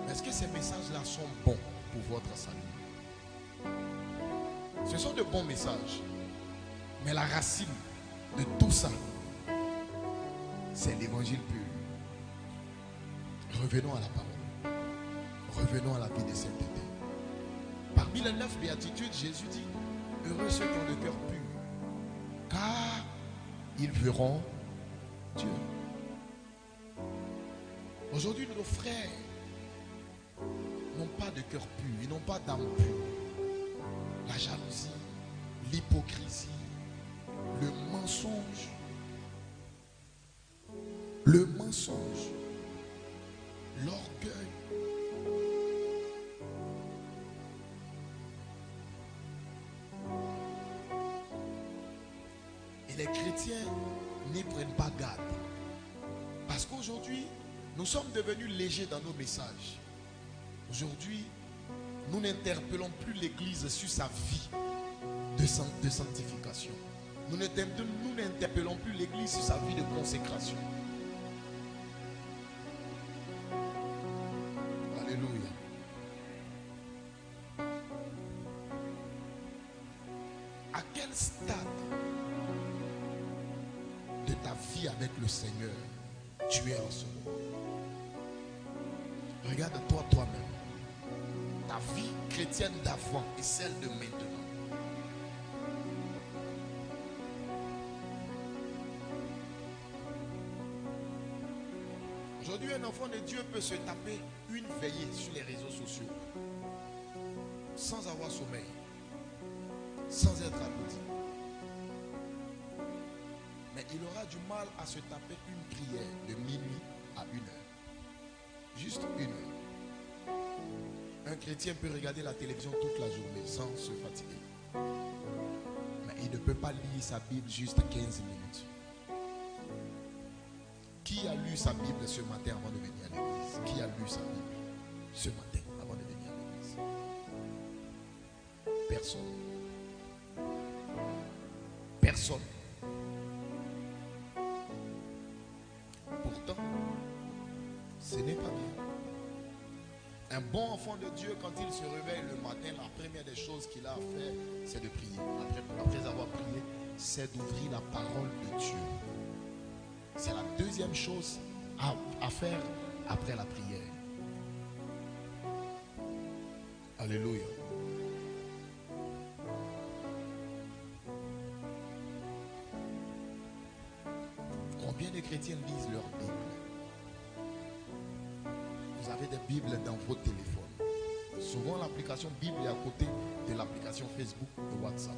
B: Est-ce que ces messages-là sont bons pour votre salut? Ce sont de bons messages. Mais la racine de tout ça, c'est l'évangile pur. Revenons à la parole. Revenons à la vie de sainteté. Parmi les 9 béatitudes, Jésus dit, heureux ceux qui ont le cœur pur, car ils verront Dieu. Aujourd'hui, nos frères n'ont pas de cœur pur, ils n'ont pas d'âme pure. La jalousie, l'hypocrisie, le mensonge, l'orgueil. Et les chrétiens n'y prennent pas garde. Parce qu'aujourd'hui, nous sommes devenus légers dans nos messages. Aujourd'hui, nous n'interpellons plus l'Église sur sa vie de sanctification. Nous n'interpellons plus l'Église sur sa vie de consécration. Alléluia. À quel stade de ta vie avec le Seigneur tu es en ce moment? Regarde-toi toi-même. Ta vie chrétienne d'avant et celle de maintenant. Aujourd'hui, un enfant de Dieu peut se taper une veillée sur les réseaux sociaux sans avoir sommeil, sans être applaudi. Mais il aura du mal à se taper une prière de minuit à 1 heure. Juste 1 heure. Un chrétien peut regarder la télévision toute la journée sans se fatiguer. il ne peut pas lire sa Bible juste 15 minutes. Qui a lu sa Bible ce matin avant de venir à l'église? Qui a lu sa Bible ce matin avant de venir à l'église? Personne. Personne. Pourtant, ce n'est pas bien. Un bon enfant de Dieu, quand il se réveille le matin, la première des choses qu'il a à faire, c'est de prier. Après avoir prié, c'est d'ouvrir la parole de Dieu. C'est la deuxième chose à faire après la prière. Alléluia. Combien de chrétiens lisent leur Bible? Vous avez des Bibles dans vos téléphones. Souvent l'application Bible est à côté de l'application Facebook et WhatsApp.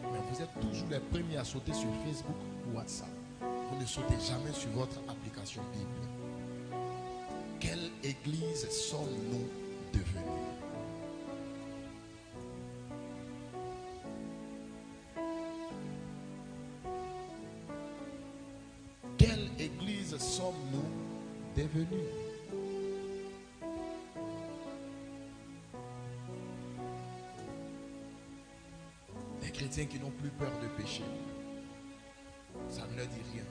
B: Mais vous êtes toujours les premiers à sauter sur Facebook ou WhatsApp. Vous ne sautez jamais sur votre application Bible. Quelle église sommes-nous devenus? Quelle église sommes-nous devenus? Des chrétiens qui n'ont plus peur de pécher. Ça ne leur dit rien.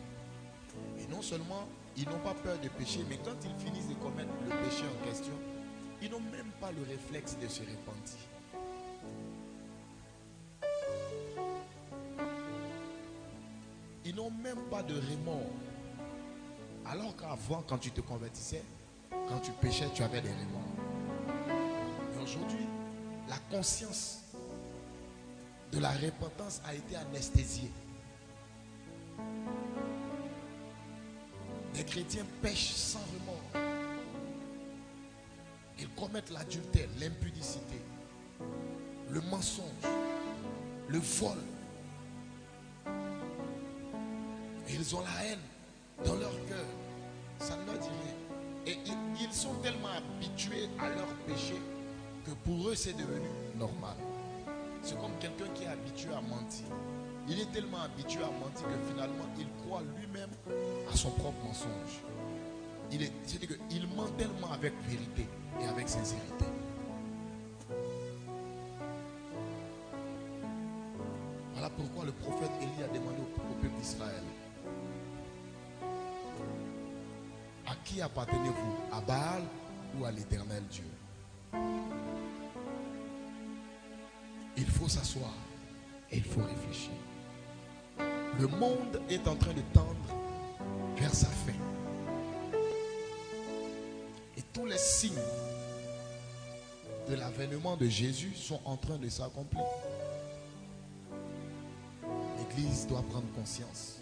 B: Et non seulement ils n'ont pas peur de pécher, mais quand ils finissent de commettre le péché en question, ils n'ont même pas le réflexe de se repentir. Ils n'ont même pas de remords. Alors qu'avant, quand tu te convertissais, quand tu péchais, tu avais des remords. Mais aujourd'hui, la conscience de la repentance a été anesthésiée. Les chrétiens pêchent sans remords. Ils commettent l'adultère, l'impudicité, le mensonge, le vol. Et ils ont la haine dans leur cœur. Ça ne leur dit rien. Et ils sont tellement habitués à leur péché que pour eux c'est devenu normal. C'est comme quelqu'un qui est habitué à mentir. Il est tellement habitué à mentir que finalement il croit lui-même à son propre mensonge. C'est-à-dire qu'il ment tellement avec vérité et avec sincérité. Voilà pourquoi le prophète Élie a demandé au peuple d'Israël: à qui appartenez-vous? À Baal ou à l'Éternel Dieu? Il faut s'asseoir et il faut réfléchir. Le monde est en train de tendre vers sa fin. Et tous les signes de l'avènement de Jésus sont en train de s'accomplir. L'Église doit prendre conscience.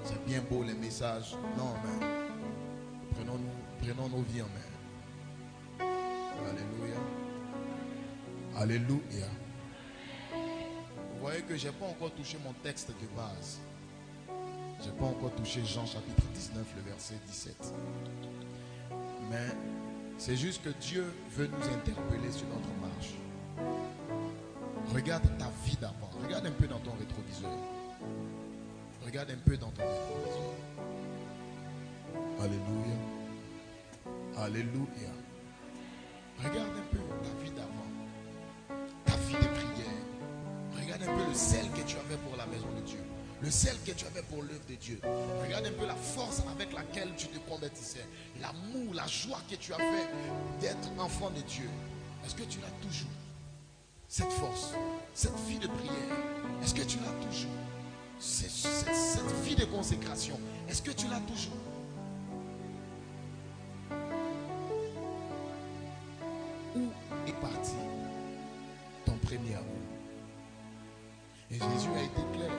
B: C'est bien beau les messages. Non, mais prenons nos vies en main. Alléluia. Alléluia. Vous voyez que je n'ai pas encore touché mon texte de base. Je n'ai pas encore touché Jean chapitre 19, le verset 17. Mais c'est juste que Dieu veut nous interpeller sur notre marche. Regarde ta vie d'avant. Regarde un peu dans ton rétroviseur. Regarde un peu dans ton rétroviseur. Alléluia. Alléluia. Regarde un peu ta vie d'avant. Ta vie de prière. Regarde un peu le zèle que tu avais pour la maison de Dieu. Le zèle que tu avais pour l'œuvre de Dieu. Regarde un peu la force avec laquelle tu te convertissais. L'amour, la joie que tu avais d'être enfant de Dieu. Est-ce que tu l'as toujours? Cette force, cette vie de prière, est-ce que tu l'as toujours? Cette vie de consécration, est-ce que tu l'as toujours? Où est parti ton premier amour? Et Jésus a été clair.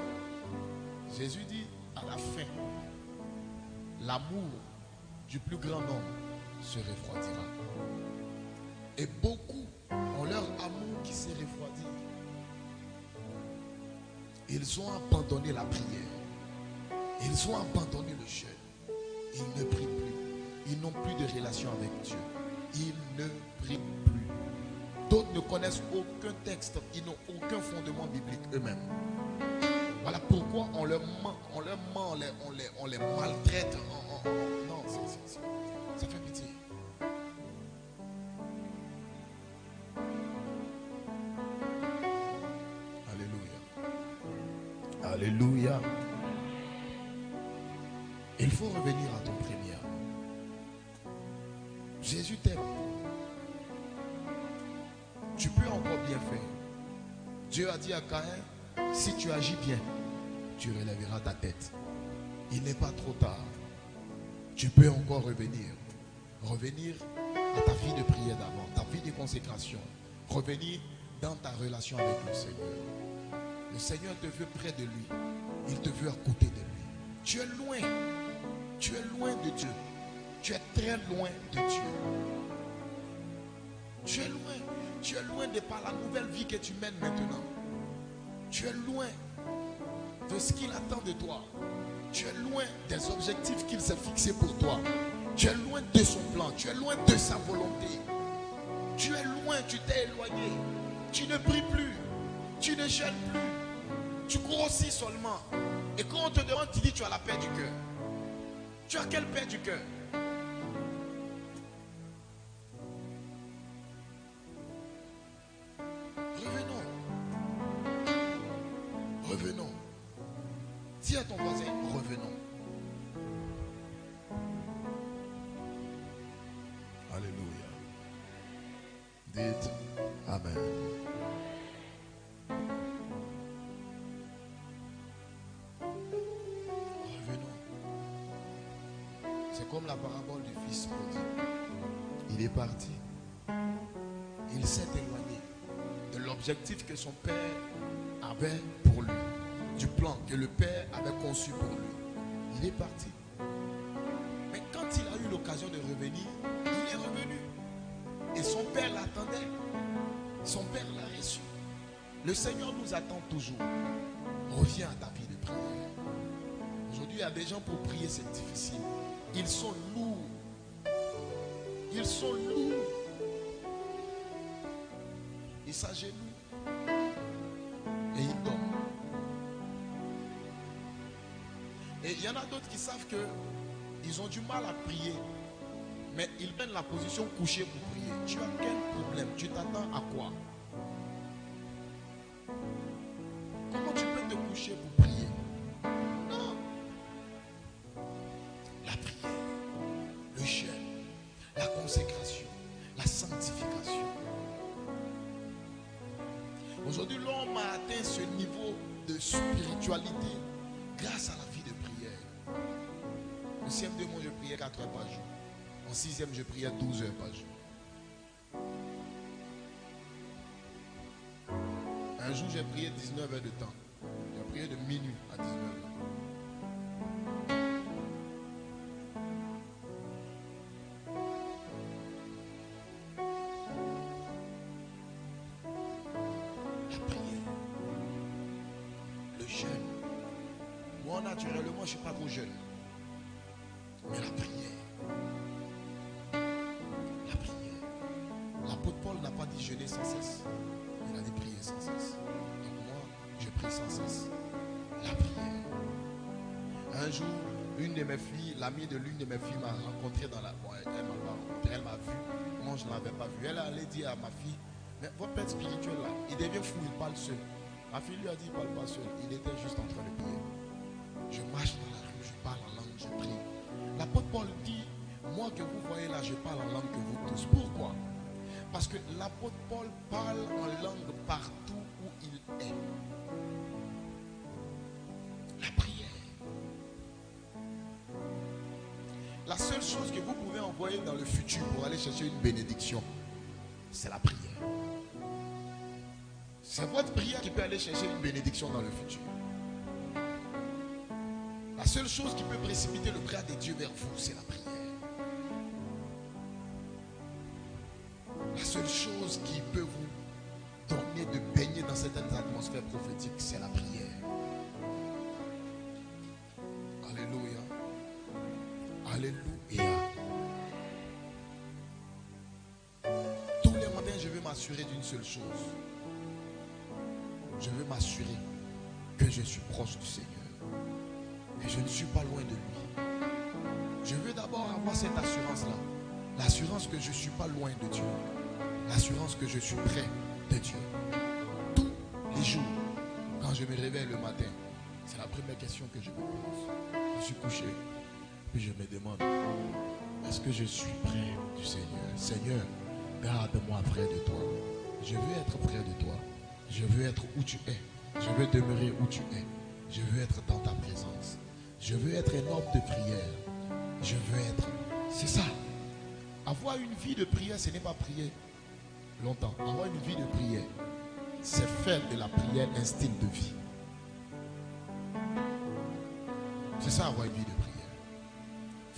B: Jésus dit à la fin, l'amour du plus grand nombre se refroidira. Et beaucoup ont leur amour qui s'est refroidi. Ils ont abandonné la prière. Ils ont abandonné le jeûne. Ils ne prient plus. Ils n'ont plus de relation avec Dieu. Ils ne prient plus. D'autres ne connaissent aucun texte, ils n'ont aucun fondement biblique eux-mêmes. Voilà pourquoi on leur ment, on les maltraite. Non, ça fait pitié. Alléluia. Alléluia. Il faut revenir à ton premier amour. Jésus t'aime. Tu peux encore bien faire. Dieu a dit à Caïn, si tu agis bien, tu relèveras ta tête. Il n'est pas trop tard. Tu peux encore revenir. Revenir à ta vie de prière d'avant, ta vie de consécration. Revenir dans ta relation avec le Seigneur. Le Seigneur te veut près de lui. Il te veut à côté de lui. Tu es loin. Tu es loin de Dieu. Tu es très loin de Dieu. Tu es loin. Tu es loin de par la nouvelle vie que tu mènes maintenant. Tu es loin de ce qu'il attend de toi. Tu es loin des objectifs qu'il s'est fixés pour toi. Tu es loin de son plan. Tu es loin de sa volonté. Tu es loin, tu t'es éloigné. Tu ne pries plus. Tu ne jeûnes plus. Tu grossis seulement. Et quand on te demande, tu dis tu as la paix du cœur. Tu as quelle paix du cœur? Revenons. Dis à ton voisin, revenons. Alléluia. Dites Amen. Revenons. C'est comme la parabole du fils prodigue. Il est parti. Il s'est éloigné de l'objectif que son père avait pour lui, du plan que le père avait conçu pour lui. Il est parti. Mais quand il a eu l'occasion de revenir, il est revenu. Et son père l'attendait. Son père l'a reçu. Le Seigneur nous attend toujours. Reviens à ta vie de prière. Aujourd'hui, il y a des gens pour prier, c'est difficile. Ils sont lourds. Ils sont lourds. Ils s'agenouillent. Et ils dorment. Et il y en a d'autres qui savent que ils ont du mal à prier. Mais ils prennent la position couchée pour prier. Tu as quel problème? Tu t'attends à quoi? Comment tu peux te coucher pour prier? Non. La prière, le jeûne, la consécration, la sanctification. Aujourd'hui, l'homme a atteint ce niveau de spiritualité grâce à la vie de prière. Au CM2, moi, je priais 4 heures par jour. En 6e, je priais 12 heures par jour. Un jour, j'ai prié 19 heures de temps. J'ai prié de minuit à 19 heures. La prière. Le jeûne. Moi, naturellement, je ne suis pas trop jeune. Mais la prière. La prière. L'apôtre Paul n'a pas dit jeûner sans cesse. Il a dit prier sans cesse. Donc moi, je prie sans cesse. La prière. Un jour, une de mes filles, l'amie de l'une de mes filles m'a rencontré dans la... Bon, elle m'a pas rencontré, elle m'a vu. Moi, je ne l'avais pas vu. Elle allait dire à ma fille, mais votre père spirituel là, il devient fou, il parle seul. Ma fille lui a dit, il ne parle pas seul. Il était juste en train de prier. Je marche dans la rue, je parle en langue, je prie. L'apôtre Paul dit, moi que vous voyez là, je parle en langue que vous tous. Pourquoi? Parce que l'apôtre Paul parle en langue partout où il est. La prière. La seule chose que vous pouvez envoyer dans le futur pour aller chercher une bénédiction, c'est la prière. C'est votre prière qui peut aller chercher une bénédiction dans le futur. La seule chose qui peut précipiter le bras de Dieu vers vous, c'est la prière. La seule chose qui peut vous donner de baigner dans certaines atmosphères prophétiques, c'est la prière. Alléluia. Alléluia. Tous les matins, je vais m'assurer m'assurer d'une seule chose. Je veux m'assurer que je suis proche du Seigneur. Et je ne suis pas loin de lui. Je veux d'abord avoir cette assurance-là. L'assurance que je ne suis pas loin de Dieu. L'assurance que je suis près de Dieu. Tous les jours, quand je me réveille le matin, c'est la première question que je me pose. Je suis couché, puis je me demande, est-ce que je suis près du Seigneur? Seigneur, garde-moi près de toi. Je veux être près de toi. Je veux être où tu es. Je veux demeurer où tu es. Je veux être dans ta présence. Je veux être un homme de prière. Je veux être... C'est ça. Avoir une vie de prière, ce n'est pas prier longtemps. Avoir une vie de prière, c'est faire de la prière un style de vie. C'est ça, avoir une vie de prière.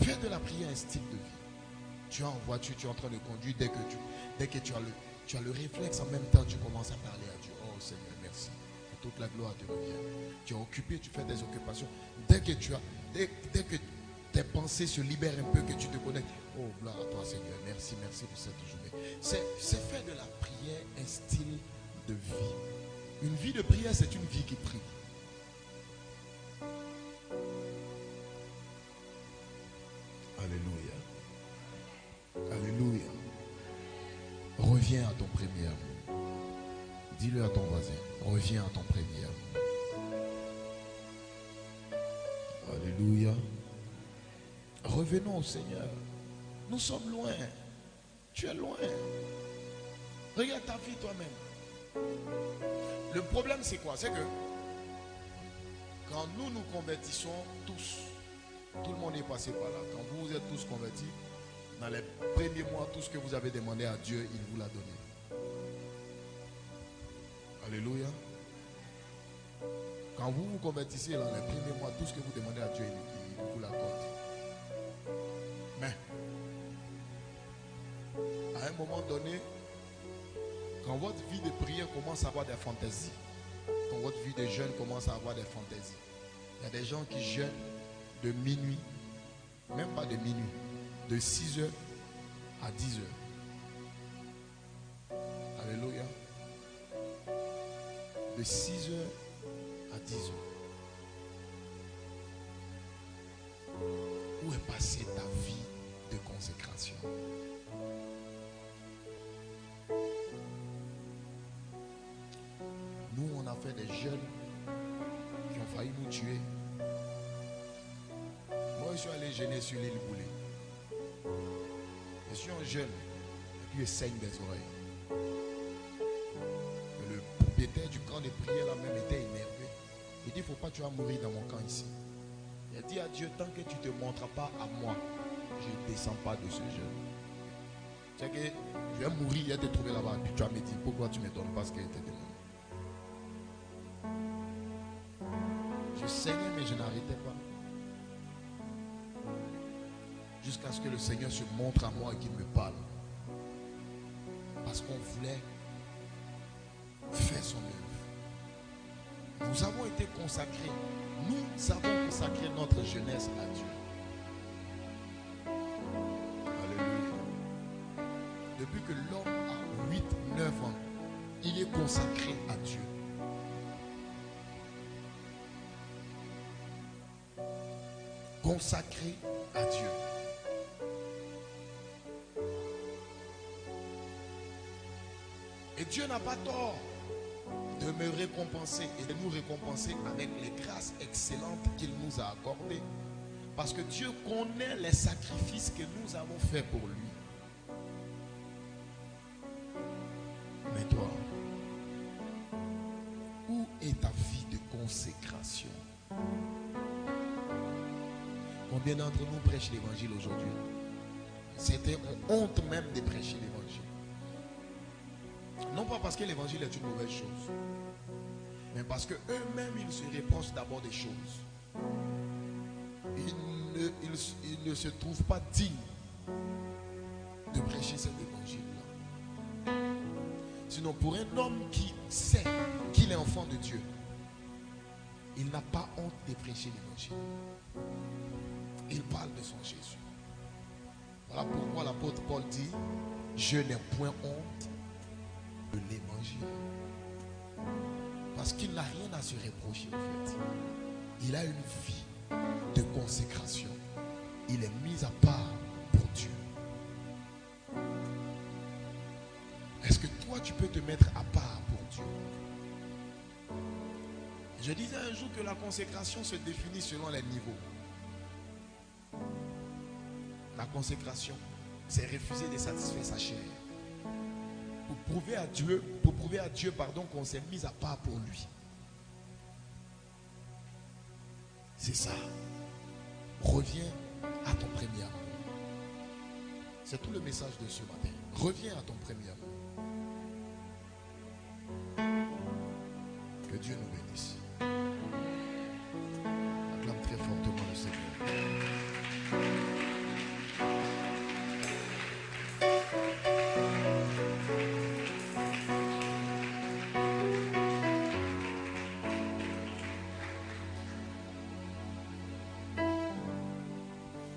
B: Faire de la prière un style de vie. Tu es en voiture, tu es en train de conduire, dès que tu as le réflexe, en même temps, tu commences à parler à Dieu. Oh Seigneur, merci. Que toute la gloire te revienne. Tu es occupé, tu fais des occupations. Dès que tes pensées se libèrent un peu, que tu te connectes. Oh, gloire à toi Seigneur, merci pour cette journée. C'est faire de la prière un style de vie. Une vie de prière, c'est une vie qui prie. Alléluia. Alléluia. Reviens à ton premier amour. Dis-le à ton voisin. Reviens à ton premier amour. Alléluia. Revenons au Seigneur. Nous sommes loin. Tu es loin. Regarde ta vie toi-même. Le problème c'est quoi? C'est que quand nous nous convertissons tous, tout le monde est passé par là. Quand vous êtes tous convertis, dans les premiers mois, tout ce que vous avez demandé à Dieu, il vous l'a donné. Alléluia. Quand vous vous convertissez dans les premiers mois, tout ce que vous demandez à Dieu, il vous l'accorde. Mais, à un moment donné, quand votre vie de prière commence à avoir des fantaisies, quand votre vie de jeûne commence à avoir des fantaisies, il y a des gens qui jeûnent de minuit, même pas de minuit, de 6 heures à 10 heures. Alléluia. De 6 heures à 10 heures. Où est passée ta vie de consécration? Nous, on a fait des jeunes qui ont failli nous tuer. Moi, je suis allé jeûner sur l'île Boulay. Je suis un jeune et puis je saigne des oreilles. Et le propriétaire du camp de prière là-même était énervé. Il dit, il ne faut pas que tu vas mourir dans mon camp ici. Il a dit à Dieu, tant que tu ne te montres pas à moi, je ne descends pas de ce jeûne. C'est que je vais mourir, il va te trouver là-bas. Puis tu vas me dire, pourquoi tu ne me donnes pas ce qu'il t'a demandé? Je saignais, mais je n'arrêtais pas. Jusqu'à ce que le Seigneur se montre à moi et qu'il me parle. Parce qu'on voulait faire son œuvre. Nous avons été consacrés. Nous avons consacré notre jeunesse à Dieu. Alléluia. Depuis que l'homme a 8-9 ans, il est consacré à Dieu. Consacré à Dieu. Et Dieu n'a pas tort de me récompenser et de nous récompenser avec les grâces excellentes qu'il nous a accordées. Parce que Dieu connaît les sacrifices que nous avons faits pour lui. Mais toi, où est ta vie de consécration? Combien d'entre nous prêchent l'évangile aujourd'hui? C'était honte même de prêcher l'évangile. Non pas parce que l'évangile est une mauvaise chose, mais parce que eux-mêmes ils se reprochent d'abord des choses. Ils ne se trouvent pas dignes de prêcher cet évangile-là. Sinon, pour un homme qui sait qu'il est enfant de Dieu, il n'a pas honte de prêcher l'évangile. Il parle de son Jésus. Voilà pourquoi l'apôtre Paul dit, je n'ai point honte de l'évangile. Parce qu'il n'a rien à se reprocher en fait. Il a une vie de consécration. Il est mis à part pour Dieu. Est-ce que toi tu peux te mettre à part pour Dieu? Je disais un jour que la consécration se définit selon les niveaux. La consécration, c'est refuser de satisfaire sa chair. Pour prouver à Dieu, qu'on s'est mis à part pour lui. C'est ça. Reviens à ton premier amour. C'est tout le message de ce matin. Reviens à ton premier amour. Que Dieu nous bénisse. Acclame très fortement le Seigneur.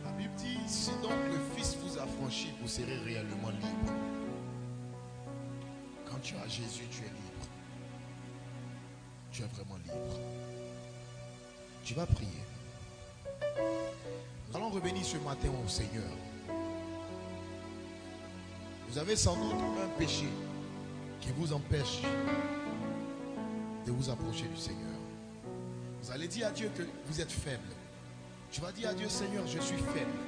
B: La Bible dit, si donc le Fils vous affranchit, vous serez réellement libre. Quand tu as Jésus, tu es libre. Tu es vraiment libre. Tu vas prier. Nous allons revenir ce matin au Seigneur. Vous avez sans doute un péché qui vous empêche de vous approcher du Seigneur. Vous allez dire à Dieu que vous êtes faible. Tu vas dire à Dieu, Seigneur, je suis faible.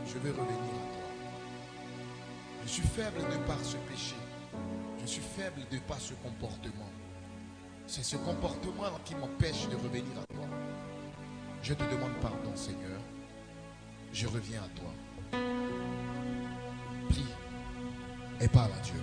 B: Je veux revenir à toi. Je suis faible de par ce péché. Je suis faible de par ce comportement. C'est ce comportement qui m'empêche de revenir à toi. Je te demande pardon, Seigneur. Je reviens à toi. Prie et parle à Dieu.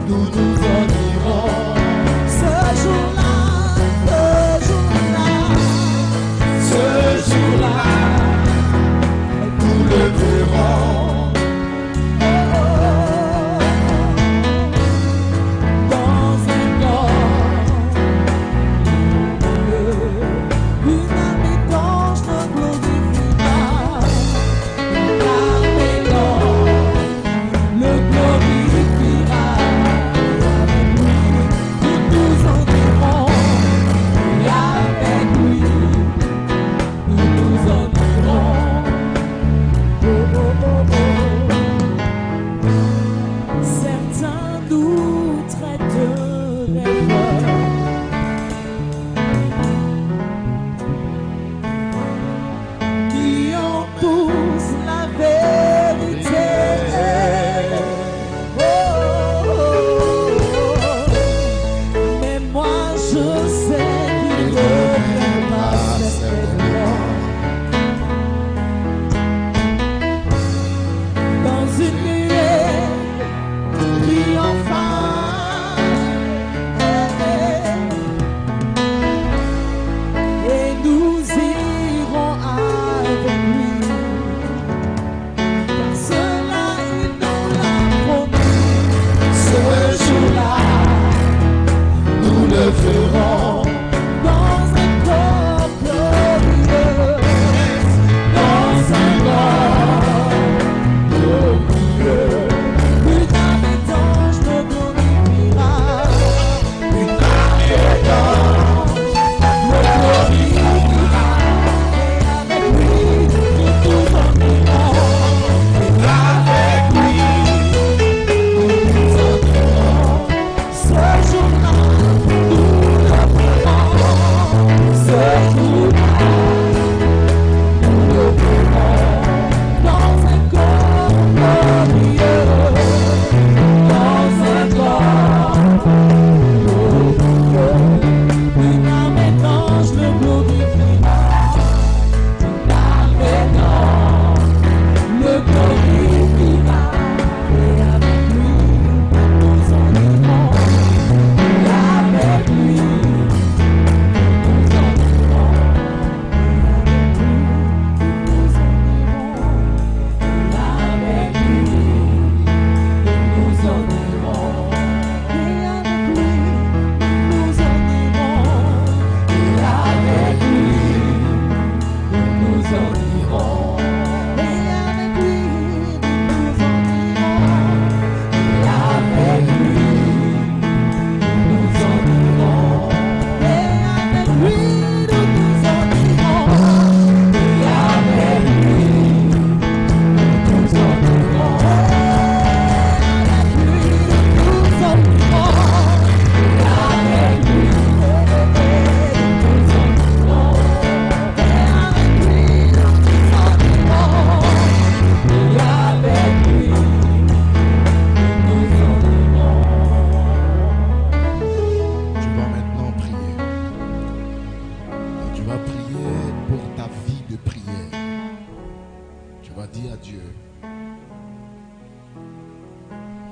C: Nous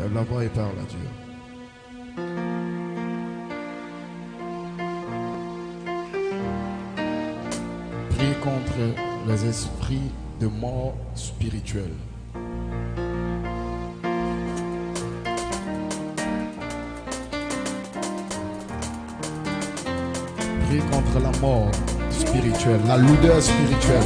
B: Lève la voix et parle à Dieu. Prie contre les esprits de mort spirituelle. Prie contre la mort spirituelle, la lourdeur spirituelle.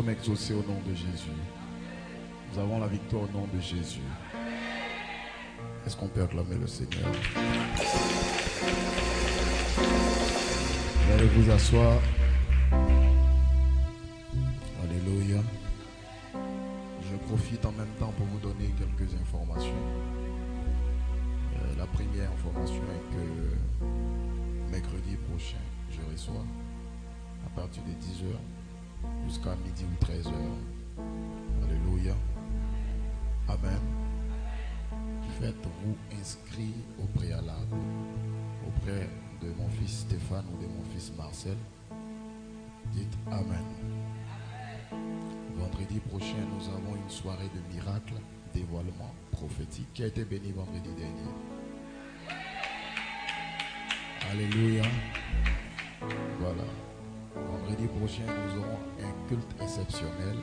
B: Exaucé au nom de Jésus. Nous avons la victoire au nom de Jésus. Est-ce qu'on peut acclamer le Seigneur? Vous allez vous asseoir. Alléluia. Je profite en même temps pour vous donner quelques informations. La première information est que mercredi prochain, je reçois à partir de 10h jusqu'à midi ou 13h. Alléluia. Amen. Faites-vous inscrire au préalable auprès de mon fils Stéphane ou de mon fils Marcel. Dites Amen. Vendredi prochain, nous avons une soirée de miracle, dévoilement prophétique qui a été bénie vendredi dernier. Alléluia. Voilà. Vendredi prochain, nous aurons un culte exceptionnel,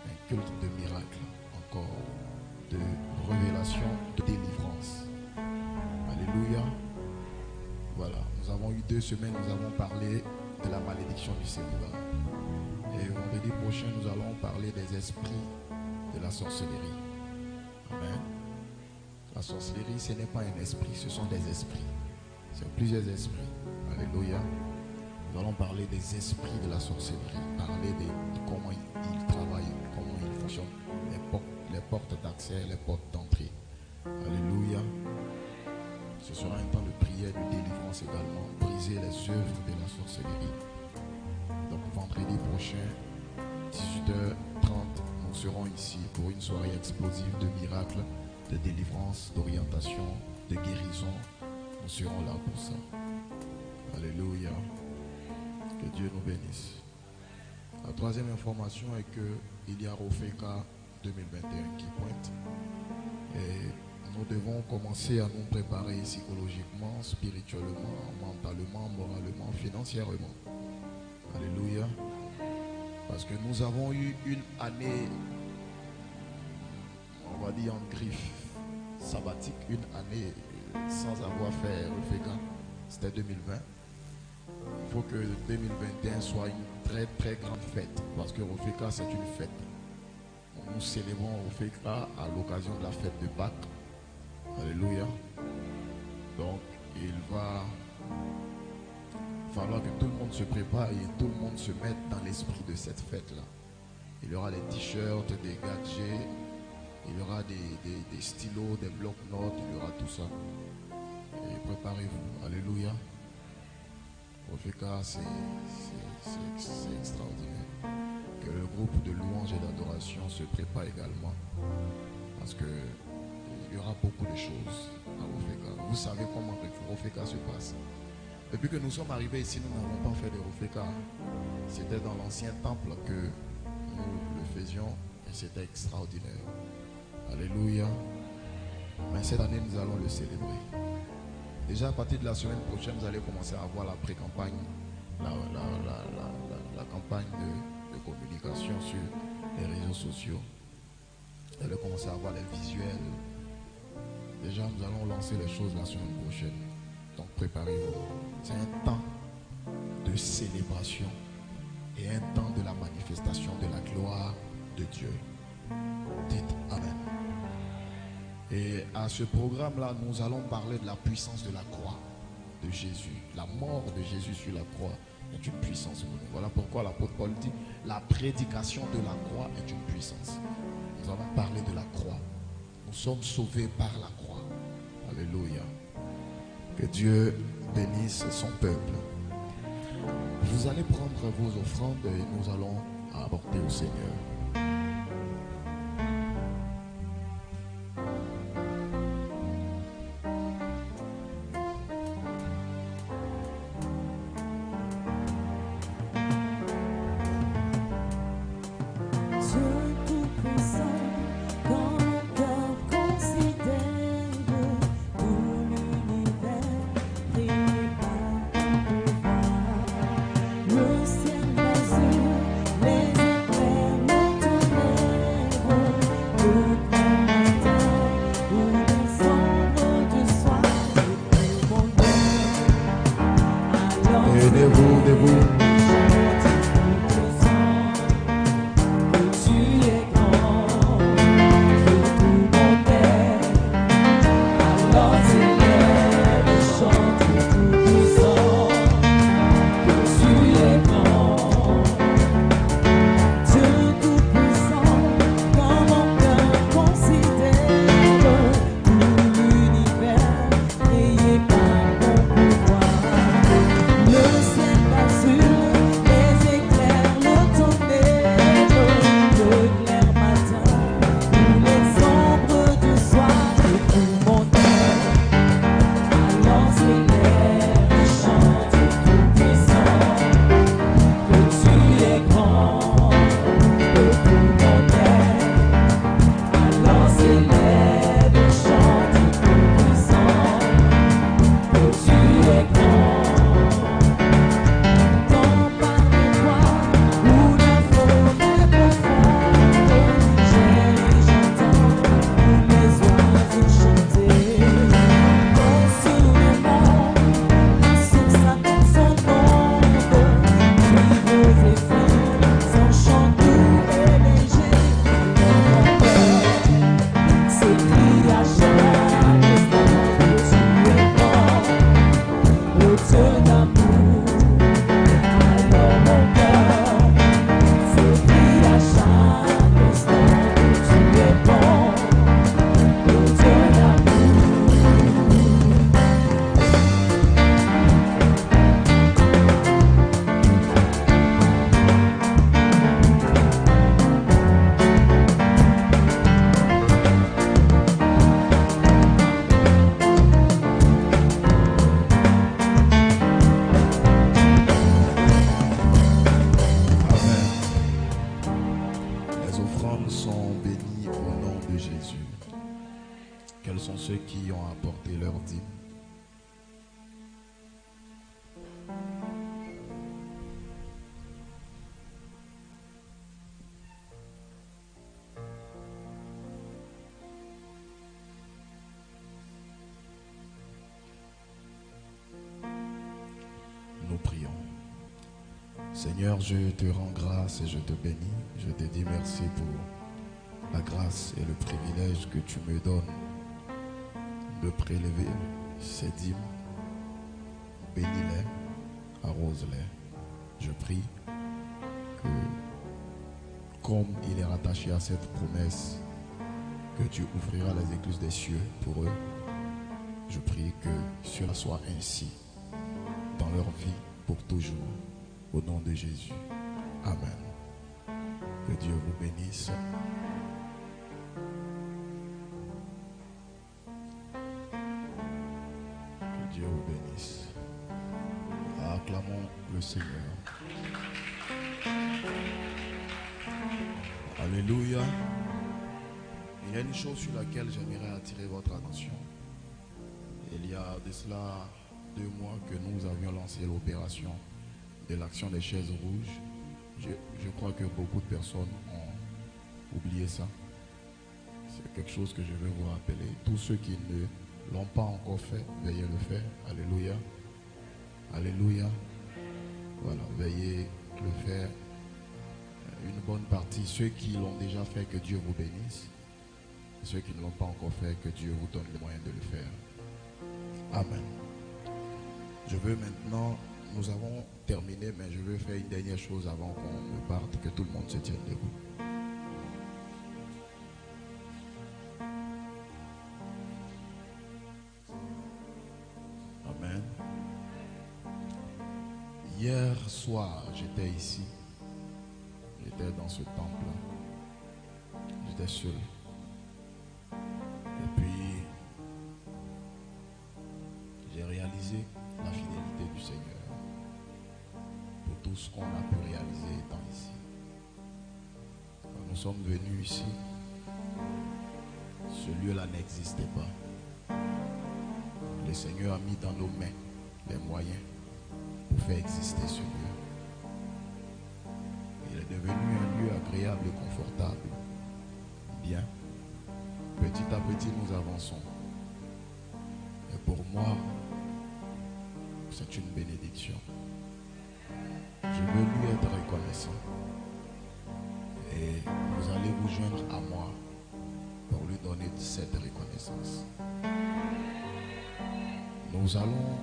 B: un culte de miracle, encore de révélation, de délivrance. Alléluia. Voilà, nous avons eu 2 semaines, nous avons parlé de la malédiction du célibat. Et vendredi prochain, nous allons parler des esprits de la sorcellerie. Amen. La sorcellerie, ce n'est pas un esprit, ce sont des esprits. C'est plusieurs esprits. Alléluia. Nous allons parler des esprits de la sorcellerie, parler de comment ils travaillent, comment ils fonctionnent, les portes d'accès, les portes d'entrée. Alléluia. Ce sera un temps de prière, de délivrance également, briser les œuvres de la sorcellerie. Donc vendredi prochain, 18h30, nous serons ici pour une soirée explosive de miracles, de délivrance, d'orientation, de guérison. Nous serons là pour ça. Alléluia. Que Dieu nous bénisse. La troisième information est qu'il y a Rofeka 2021 qui pointe. Et nous devons commencer à nous préparer psychologiquement, spirituellement, mentalement, moralement, financièrement. Alléluia. Parce que nous avons eu une année, on va dire en griffe, sabbatique, une année sans avoir fait Rofeka. C'était 2020. faut que 2021 soit une très très grande fête. Parce que Rofeka, c'est une fête. Nous célébrons Rofeka à l'occasion de la fête de Pâques. Alléluia. Donc, il va falloir que tout le monde se prépare et tout le monde se mette dans l'esprit de cette fête-là. Il y aura des t-shirts, des gadgets, il y aura des stylos, des blocs-notes, il y aura tout ça. Et préparez-vous. Alléluia. Rofeka, c'est extraordinaire. Que le groupe de louanges et d'adoration se prépare également. Parce que il y aura beaucoup de choses à Rofeka. Vous savez comment Rofeka se passe. Depuis que nous sommes arrivés ici, nous n'avons pas fait de Rofeka. C'était dans l'ancien temple que nous le faisions et c'était extraordinaire. Alléluia. Mais cette année, nous allons le célébrer. Déjà à partir de la semaine prochaine, vous allez commencer à voir la pré-campagne, la campagne de communication sur les réseaux sociaux. Vous allez commencer à voir les visuels. Déjà, nous allons lancer les choses la semaine prochaine. Donc préparez-vous. C'est un temps de célébration et un temps de la manifestation de la gloire de Dieu. Dites Amen. Et à ce programme-là, nous allons parler de la puissance de la croix de Jésus. La mort de Jésus sur la croix est une puissance pour nous. Voilà pourquoi l'apôtre Paul dit, la prédication de la croix est une puissance. Nous allons parler de la croix. Nous sommes sauvés par la croix. Alléluia. Que Dieu bénisse son peuple. Vous allez prendre vos offrandes et nous allons apporter au Seigneur. Nous prions. Seigneur, je te rends grâce et je te bénis. Je te dis merci pour la grâce et le privilège que tu me donnes de prélever ces dîmes. Bénis-les, arrose-les. Je prie que, comme il est rattaché à cette promesse, que tu ouvriras les écluses des cieux pour eux. Je prie que cela soit ainsi dans leur vie pour toujours. Au nom de Jésus. Amen. Que Dieu vous bénisse. Que Dieu vous bénisse. Acclamons le Seigneur. Alléluia. Il y a une chose sur laquelle j'aimerais attirer votre attention. Il y a de cela 2 mois que nous avions lancé l'opération de l'action des chaises rouges. Je crois que beaucoup de personnes ont oublié ça. C'est quelque chose que je veux vous rappeler. Tous ceux qui ne l'ont pas encore fait, veuillez le faire. Alléluia. Alléluia. Voilà, veuillez le faire. Une bonne partie, ceux qui l'ont déjà fait, que Dieu vous bénisse. Ceux qui ne l'ont pas encore fait, que Dieu vous donne les moyens de le faire. Amen. Je veux maintenant, nous avons terminé, mais je veux faire une dernière chose avant qu'on ne parte, que tout le monde se tienne debout. Amen. Hier soir, j'étais ici. J'étais dans ce temple-là. J'étais seul. Et puis, j'ai réalisé la fidélité du Seigneur pour tout ce qu'on a pu réaliser étant ici. Quand nous sommes venus ici, ce lieu-là n'existait pas. Le Seigneur a mis dans nos mains les moyens pour faire exister ce lieu. Il est devenu un lieu agréable et confortable. Bien, petit à petit nous avançons. Et pour moi, c'est une bénédiction. Je veux lui être reconnaissant. Et vous allez vous joindre à moi pour lui donner cette reconnaissance. Nous allons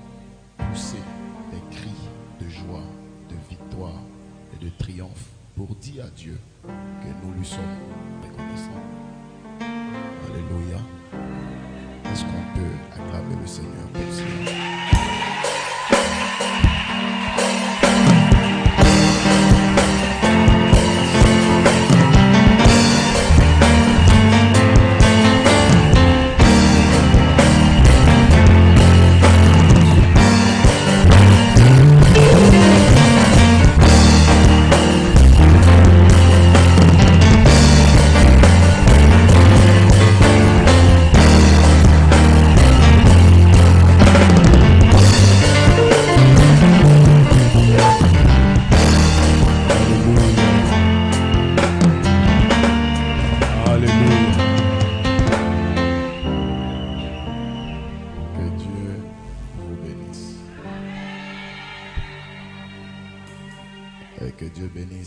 B: pousser des cris de joie, de victoire et de triomphe pour dire à Dieu que nous lui sommes reconnaissants. Alléluia. Est-ce qu'on peut acclamer le Seigneur pour cela?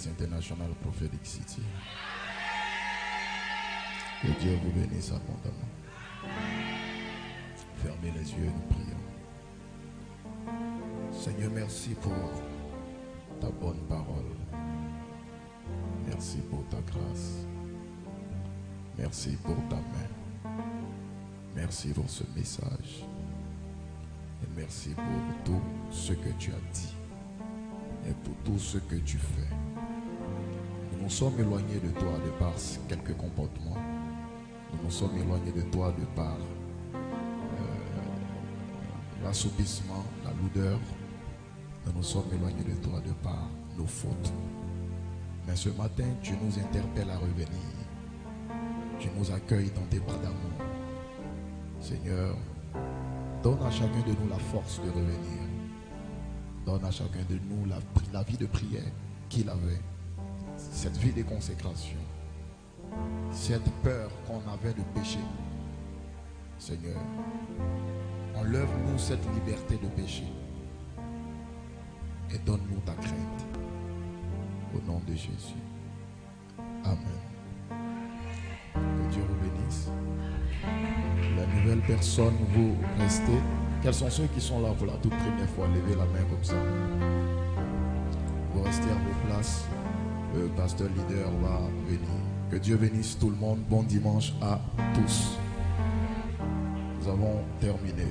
B: International Prophetic City. Que Dieu vous bénisse abondamment. Fermez les yeux et nous prions. Seigneur, merci pour ta bonne parole. Merci pour ta grâce. Merci pour ta main. Merci pour ce message. Et merci pour tout ce que tu as dit. Et pour tout ce que tu fais. Nous nous sommes éloignés de toi de par quelques comportements. Nous nous sommes éloignés de toi de par l'assoupissement, la lourdeur. Nous nous sommes éloignés de toi de par nos fautes. Mais ce matin, tu nous interpelles à revenir. Tu nous accueilles dans tes bras d'amour. Seigneur, donne à chacun de nous la force de revenir. Donne à chacun de nous la vie de prière qu'il avait. Cette vie de consécration, cette peur qu'on avait de péché. Seigneur, enlève-nous cette liberté de péché et donne-nous ta crainte. Au nom de Jésus. Amen. Que Dieu vous bénisse. La nouvelle personne, vous restez. Quels sont ceux qui sont là pour la toute première fois? Levez la main comme ça. Vous restez à vos places. Le pasteur leader va venir. Que Dieu bénisse tout le monde. Bon dimanche à tous. Nous avons terminé.